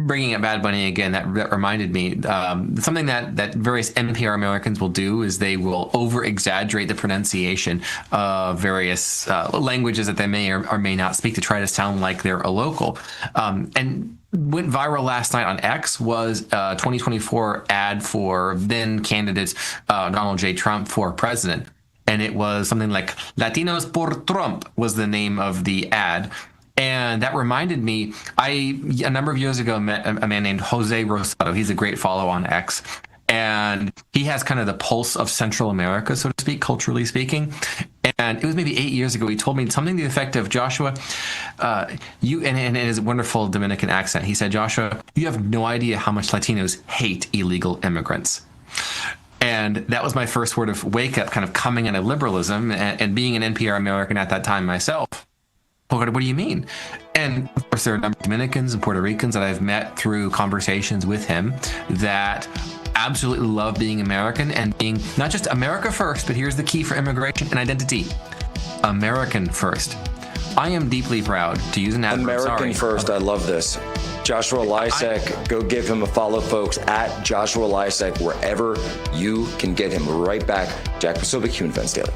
Speaker 5: bringing up Bad Bunny again, that reminded me something that various NPR Americans will do is they will over exaggerate the pronunciation of various languages that they may or may not speak to try to sound like they're a local. And went viral last night on X was a 2024 ad for then candidate Donald J. Trump for president. And it was something like Latinos por Trump was the name of the ad. And that reminded me, a number of years ago, met a man named Jose Rosado. He's a great follow on X. And he has kind of the pulse of Central America, so to speak, culturally speaking. And it was maybe 8 years ago, he told me something to the effect of, Joshua, you, and in his wonderful Dominican accent, he said, Joshua, you have no idea how much Latinos hate illegal immigrants. And that was my first word of wake up, kind of coming out of liberalism and being an NPR American at that time myself. What do you mean? And of course, there are a number of Dominicans and Puerto Ricans that I've met through conversations with him that absolutely love being American and being not just America first, but here's the key for immigration and identity: American first. I am deeply proud to use an adverb.
Speaker 12: American first. I love this. Joshua Lysek, go give him a follow, folks, at Joshua Lysek, wherever you can get him. Right back. Jack Posobiec, Human Events Daily.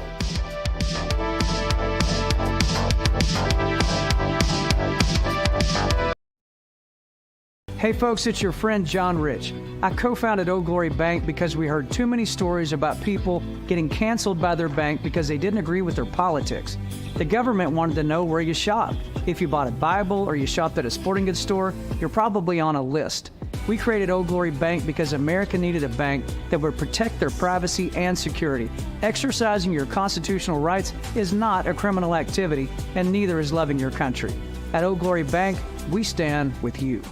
Speaker 6: Hey folks, it's your friend John Rich. I co-founded Old Glory Bank because we heard too many stories about people getting canceled by their bank because they didn't agree with their politics. The government wanted to know where you shopped. If you bought a Bible or you shopped at a sporting goods store, you're probably on a list. We created Old Glory Bank because America needed a bank that would protect their privacy and security. Exercising your constitutional rights is not a criminal activity, and neither is loving your country. At Old Glory Bank, we stand with you.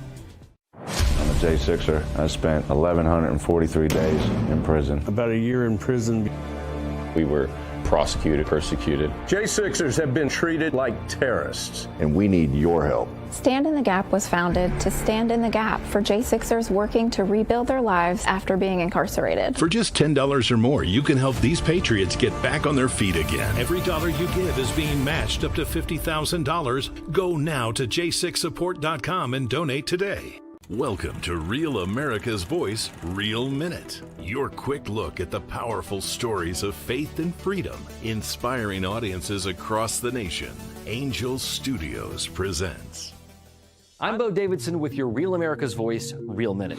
Speaker 22: I'm a J6er. I spent 1,143 days in prison.
Speaker 2: About a year in prison.
Speaker 3: We were prosecuted, persecuted.
Speaker 2: J6ers have been treated like terrorists.
Speaker 22: And we need your help.
Speaker 24: Stand in the Gap was founded to stand in the gap for J6ers working to rebuild their lives after being incarcerated.
Speaker 13: For just $10 or more, you can help these patriots get back on their feet again. Every dollar you give is being matched up to $50,000. Go now to j6support.com and donate today. Welcome to Real America's Voice, Real Minute. Your quick look at the powerful stories of faith and freedom, inspiring audiences across the nation. Angel Studios presents.
Speaker 17: I'm Bo Davidson with your Real America's Voice, Real Minute.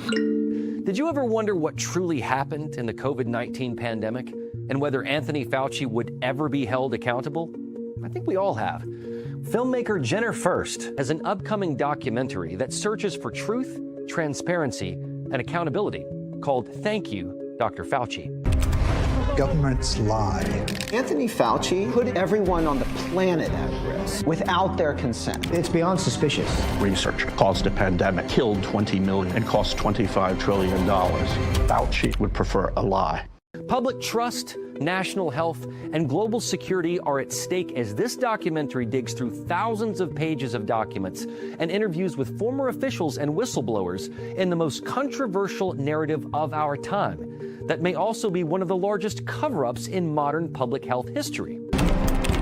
Speaker 17: Did you ever wonder what truly happened in the COVID-19 pandemic and whether Anthony Fauci would ever be held accountable? I think we all have. Filmmaker Jenner First has an upcoming documentary that searches for truth, transparency, and accountability called Thank You, Dr. Fauci.
Speaker 25: Governments lie.
Speaker 26: Anthony Fauci put everyone on the planet at risk without their consent.
Speaker 25: It's beyond suspicious.
Speaker 27: Research caused a pandemic, killed 20 million, and cost $25 trillion. Fauci would prefer a lie.
Speaker 17: Public trust, national health, and global security are at stake as this documentary digs through thousands of pages of documents and interviews with former officials and whistleblowers in the most controversial narrative of our time that may also be one of the largest cover-ups in modern public health history.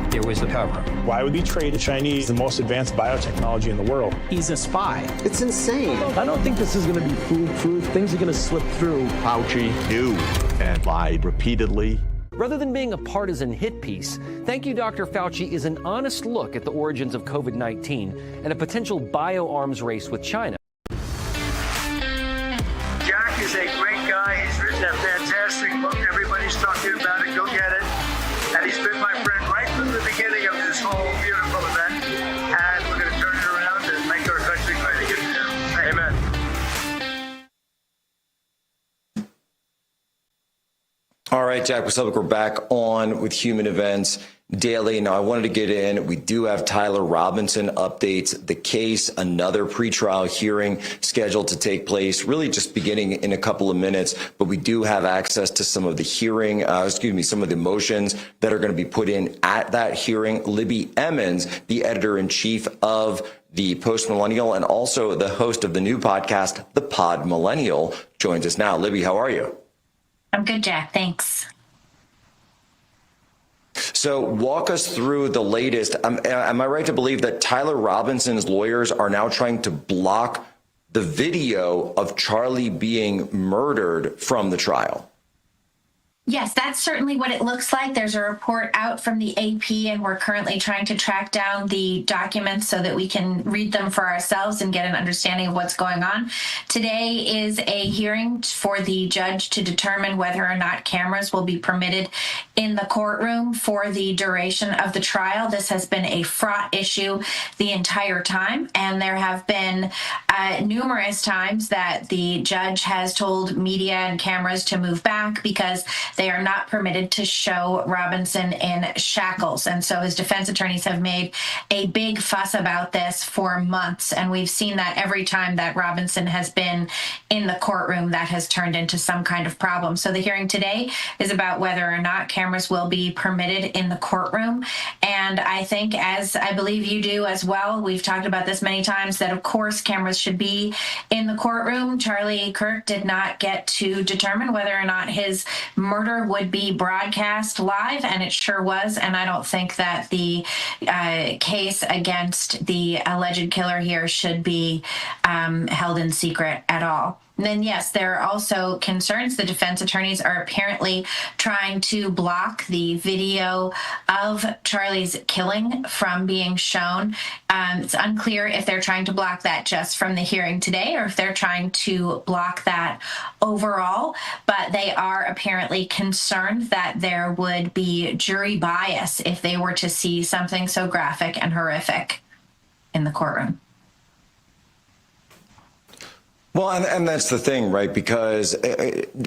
Speaker 7: There was a cover-up. Why would he trade the Chinese the most advanced biotechnology in the world?
Speaker 25: He's a spy.
Speaker 26: It's insane.
Speaker 2: I don't think this is going to be foolproof. Things are going to slip through.
Speaker 27: Fauci knew and lied repeatedly.
Speaker 17: Rather than being a partisan hit piece, Thank You, Dr. Fauci is an honest look at the origins of COVID-19 and a potential bioarms race with China.
Speaker 21: Jack is a great guy. He's written a fantastic book. Everybody's talking about it. Go get it. And he's been my friend right from the beginning of this whole beautiful event. And we're going to turn it around and make our country great again. Amen.
Speaker 12: All right, Jack Posobiec, we're back on with Human Events daily. Now, I wanted to get in. We do have Tyler Robinson updates the case, another pretrial hearing scheduled to take place, really just beginning in a couple of minutes. But we do have access to some of the some of the motions that are going to be put in at that hearing. Libby Emmons, the editor-in-chief of the Post Millennial and also the host of the new podcast, The Pod Millennial, joins us now. Libby, how are you?
Speaker 1: I'm good, Jack. Thanks.
Speaker 12: So walk us through the latest. Am I right to believe that Tyler Robinson's lawyers are now trying to block the video of Charlie being murdered from the trial?
Speaker 1: Yes, that's certainly what it looks like. There's a report out from the AP, and we're currently trying to track down the documents so that we can read them for ourselves and get an understanding of what's going on. Today is a hearing for the judge to determine whether or not cameras will be permitted in the courtroom for the duration of the trial. This has been a fraught issue the entire time, and there have been numerous times that the judge has told media and cameras to move back because they are not permitted to show Robinson in shackles. And so his defense attorneys have made a big fuss about this for months. And we've seen that every time that Robinson has been in the courtroom, that has turned into some kind of problem. So the hearing today is about whether or not cameras will be permitted in the courtroom. And I think, as I believe you do as well, we've talked about this many times, that of course cameras should be in the courtroom. Charlie Kirk did not get to determine whether or not his murder would be broadcast live, and it sure was. And I don't think that the case against the alleged killer here should be held in secret at all. And then, yes, there are also concerns. The defense attorneys are apparently trying to block the video of Charlie's killing from being shown. It's unclear if they're trying to block that just from the hearing today or if they're trying to block that overall. But they are apparently concerned that there would be jury bias if they were to see something so graphic and horrific in the courtroom.
Speaker 12: Well, and that's the thing, right? Because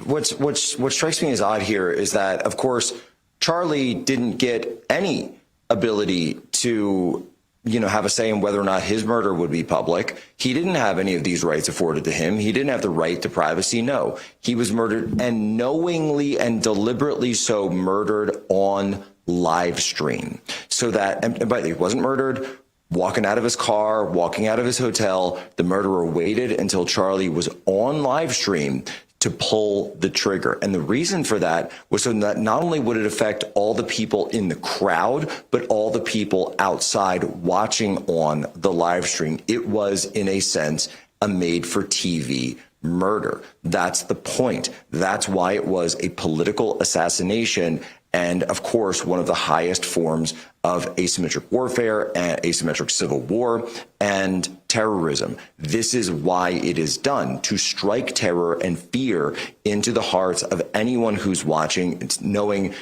Speaker 12: what strikes me as odd here is that, of course, Charlie didn't get any ability to, have a say in whether or not his murder would be public. He didn't have any of these rights afforded to him. He didn't have the right to privacy. No, he was murdered, and knowingly and deliberately so murdered on live stream. So that, and by the way, he wasn't murdered walking out of his car, walking out of his hotel. The murderer waited until Charlie was on live stream to pull the trigger. And the reason for that was so that not only would it affect all the people in the crowd, but all the people outside watching on the live stream. It was, in a sense, a made-for-TV murder. That's the point. That's why it was a political assassination. And of course, one of the highest forms of asymmetric warfare and asymmetric civil war and terrorism. This is why it is done, to strike terror and fear into the hearts of anyone who's watching. It's knowing,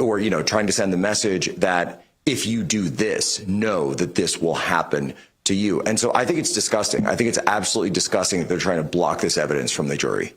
Speaker 12: or, trying to send the message that if you do this, know that this will happen to you. And so I think it's disgusting. I think it's absolutely disgusting that they're trying to block this evidence from the jury.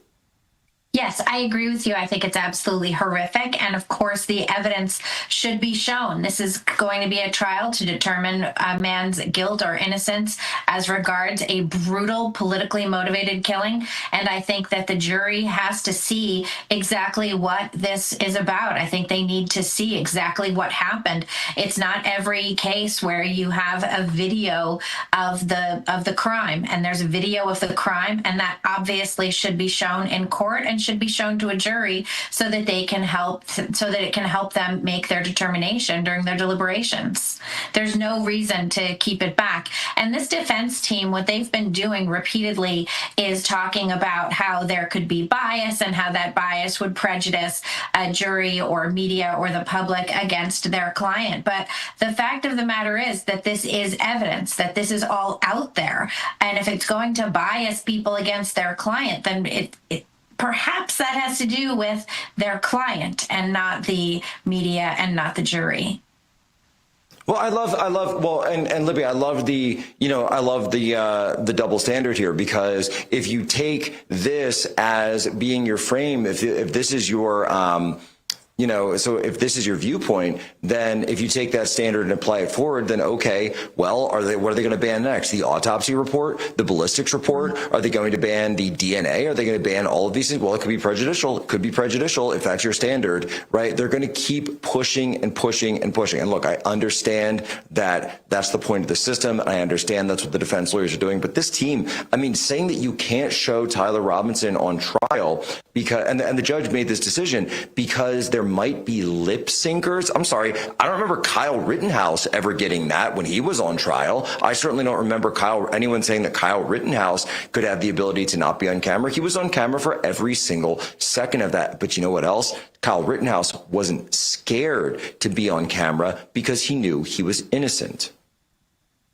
Speaker 1: Yes, I agree with you. I think it's absolutely horrific. And of course, the evidence should be shown. This is going to be a trial to determine a man's guilt or innocence as regards a brutal, politically motivated killing. And I think that the jury has to see exactly what this is about. I think they need to see exactly what happened. It's not every case where you have a video of the crime, and there's a video of the crime, and that obviously should be shown in court and should be shown to a jury so that they can help, so that it can help them make their determination during their deliberations. There's no reason to keep it back. And this defense team, what they've been doing repeatedly is talking about how there could be bias and how that bias would prejudice a jury or media or the public against their client. But the fact of the matter is that this is evidence, that this is all out there. And if it's going to bias people against their client, then perhaps that has to do with their client and not the media and not the jury.
Speaker 12: Well, and Libby, I love the double standard here, because if you take this as being your frame, if this is your, so if this is your viewpoint, then if you take that standard and apply it forward, then okay, well, what are they going to ban next? The autopsy report, the ballistics report? Are they going to ban the DNA? Are they going to ban all of these things? Well, it could be prejudicial. It could be prejudicial if that's your standard, right? They're going to keep pushing and pushing and pushing. And look, I understand that that's the point of the system. And I understand that's what the defense lawyers are doing. But this team, saying that you can't show Tyler Robinson on trial because, and the judge made this decision because there might be lip syncers. I'm sorry, I don't remember Kyle Rittenhouse ever getting that when he was on trial. I certainly don't remember anyone saying that Kyle Rittenhouse could have the ability to not be on camera. He was on camera for every single second of that. But you know what else? Kyle Rittenhouse wasn't scared to be on camera because he knew he was innocent.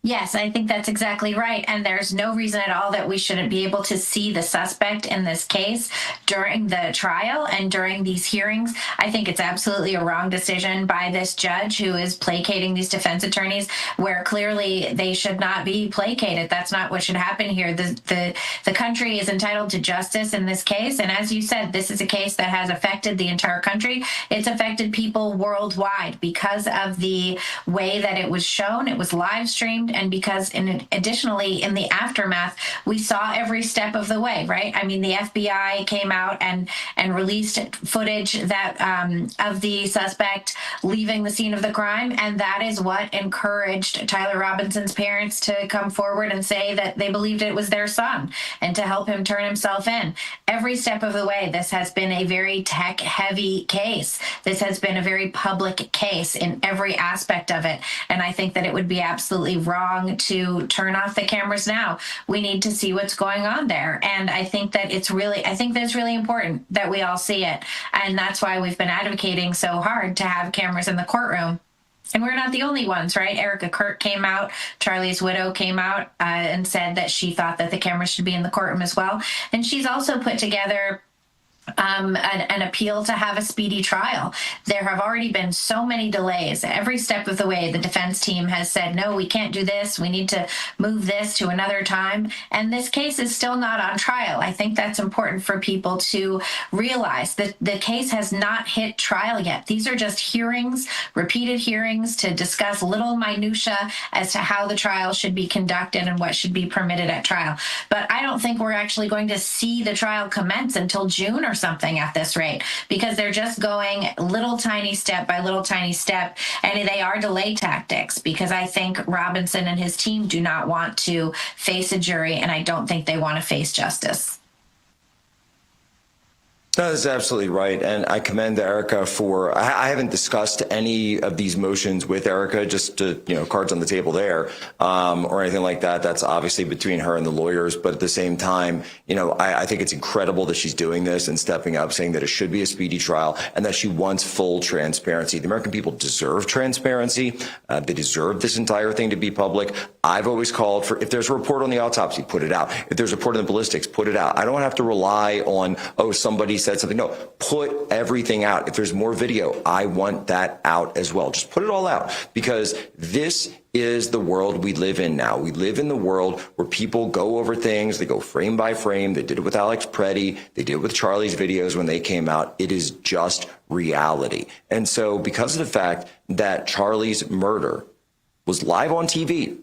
Speaker 1: Yes, I think that's exactly right. And there's no reason at all that we shouldn't be able to see the suspect in this case during the trial and during these hearings. I think it's absolutely a wrong decision by this judge who is placating these defense attorneys where clearly they should not be placated. That's not what should happen here. The country is entitled to justice in this case. And as you said, this is a case that has affected the entire country. It's affected people worldwide because of the way that it was shown. It was live streamed. And because additionally, in the aftermath, we saw every step of the way, right? The FBI came out and released footage that of the suspect leaving the scene of the crime. And that is what encouraged Tyler Robinson's parents to come forward and say that they believed it was their son and to help him turn himself in. Every step of the way, this has been a very tech-heavy case. This has been a very public case in every aspect of it. And I think that it would be absolutely wrong to turn off the cameras now. We need to see what's going on there. And I think that it's really important that we all see it. And that's why we've been advocating so hard to have cameras in the courtroom. And we're not the only ones, right? Erica Kirk came out, Charlie's widow came out and said that she thought that the cameras should be in the courtroom as well. And she's also put together an appeal to have a speedy trial. There have already been so many delays. Every step of the way, the defense team has said, no, we can't do this. We need to move this to another time. And this case is still not on trial. I think that's important for people to realize that the case has not hit trial yet. These are just hearings, repeated hearings to discuss little minutia as to how the trial should be conducted and what should be permitted at trial. But I don't think we're actually going to see the trial commence until June or something at this rate, because they're just going little tiny step by little tiny step, and they are delay tactics, because I think Robinson and his team do not want to face a jury, and I don't think they want to face justice.
Speaker 12: No, that's absolutely right. And I commend Erica for, I haven't discussed any of these motions with Erica, just to, cards on the table there, or anything like that. That's obviously between her and the lawyers. But at the same time, I think it's incredible that she's doing this and stepping up, saying that it should be a speedy trial and that she wants full transparency. The American people deserve transparency. They deserve this entire thing to be public. I've always called for, if there's a report on the autopsy, put it out. If there's a report on the ballistics, put it out. I don't have to rely on, somebody said something. No, put everything out. If there's more video, I want that out as well. Just put it all out, because this is the world we live in now. We live in the world where people go over things. They go frame by frame. They did it with Alex Preddy. They did it with Charlie's videos when they came out. It is just reality. And so because of the fact that Charlie's murder was live on TV,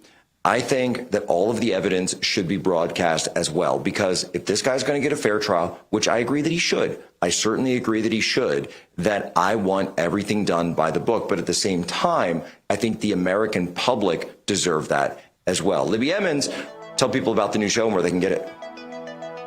Speaker 12: I think that all of the evidence should be broadcast as well, because if this guy's going to get a fair trial, which I agree that he should, I certainly agree that he should, that I want everything done by the book. But at the same time, I think the American public deserve that as well. Libby Emmons, tell people about the new show and where they can get it.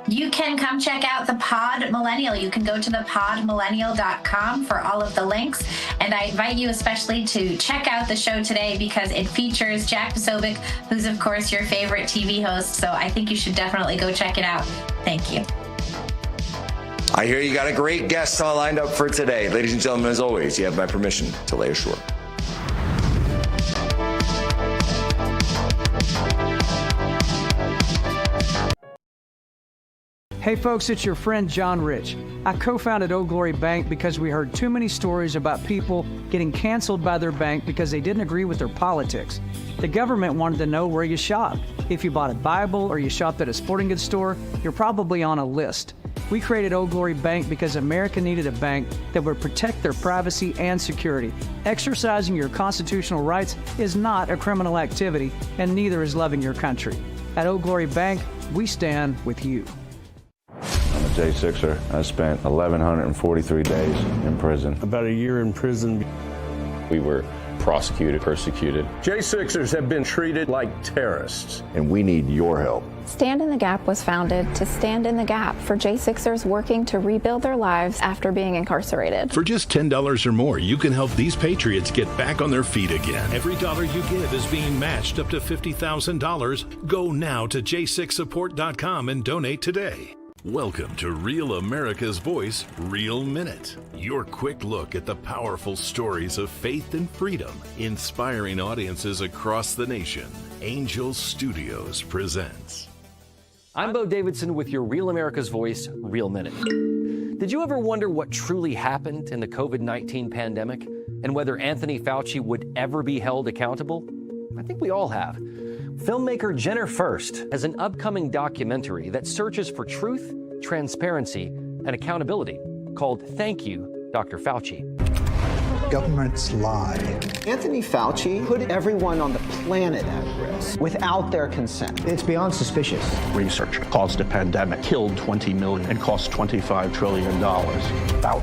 Speaker 1: You can come check out the Pod Millennial. You can go to thepodmillennial.com for all of the links. And I invite you especially to check out the show today, because it features Jack Posobiec, who's, of course, your favorite TV host. So I think you should definitely go check it out. Thank you.
Speaker 12: I hear you got a great guest all lined up for today. Ladies and gentlemen, as always, you have my permission to lay ashore.
Speaker 6: Hey folks, it's your friend John Rich. I co-founded Old Glory Bank because we heard too many stories about people getting canceled by their bank because they didn't agree with their politics. The government wanted to know where you shopped. If you bought a Bible or you shopped at a sporting goods store, you're probably on a list. We created Old Glory Bank because America needed a bank that would protect their privacy and security. Exercising your constitutional rights is not a criminal activity, and neither is loving your country. At Old Glory Bank, we stand with you.
Speaker 22: I'm a J6er. I spent 1,143 days in prison.
Speaker 2: About a year in prison.
Speaker 3: We were prosecuted, persecuted.
Speaker 2: J6ers have been treated like terrorists.
Speaker 22: And we need your help.
Speaker 24: Stand in the Gap was founded to stand in the gap for J6ers working to rebuild their lives after being incarcerated.
Speaker 13: For just $10 or more, you can help these patriots get back on their feet again. Every dollar you give is being matched up to $50,000. Go now to j6support.com and donate today. Welcome to Real America's Voice, Real Minute. Your quick look at the powerful stories of faith and freedom, inspiring audiences across the nation. Angel Studios presents.
Speaker 17: I'm Bo Davidson with your Real America's Voice, Real Minute. Did you ever wonder what truly happened in the COVID-19 pandemic and whether Anthony Fauci would ever be held accountable? I think we all have. Filmmaker Jenner First has an upcoming documentary that searches for truth, transparency, and accountability called Thank You, Dr. Fauci.
Speaker 25: Governments lie.
Speaker 26: Anthony Fauci put everyone on the planet at risk without their consent.
Speaker 25: It's beyond suspicious.
Speaker 27: Research caused a pandemic, killed 20 million, and cost $25 trillion. Fauci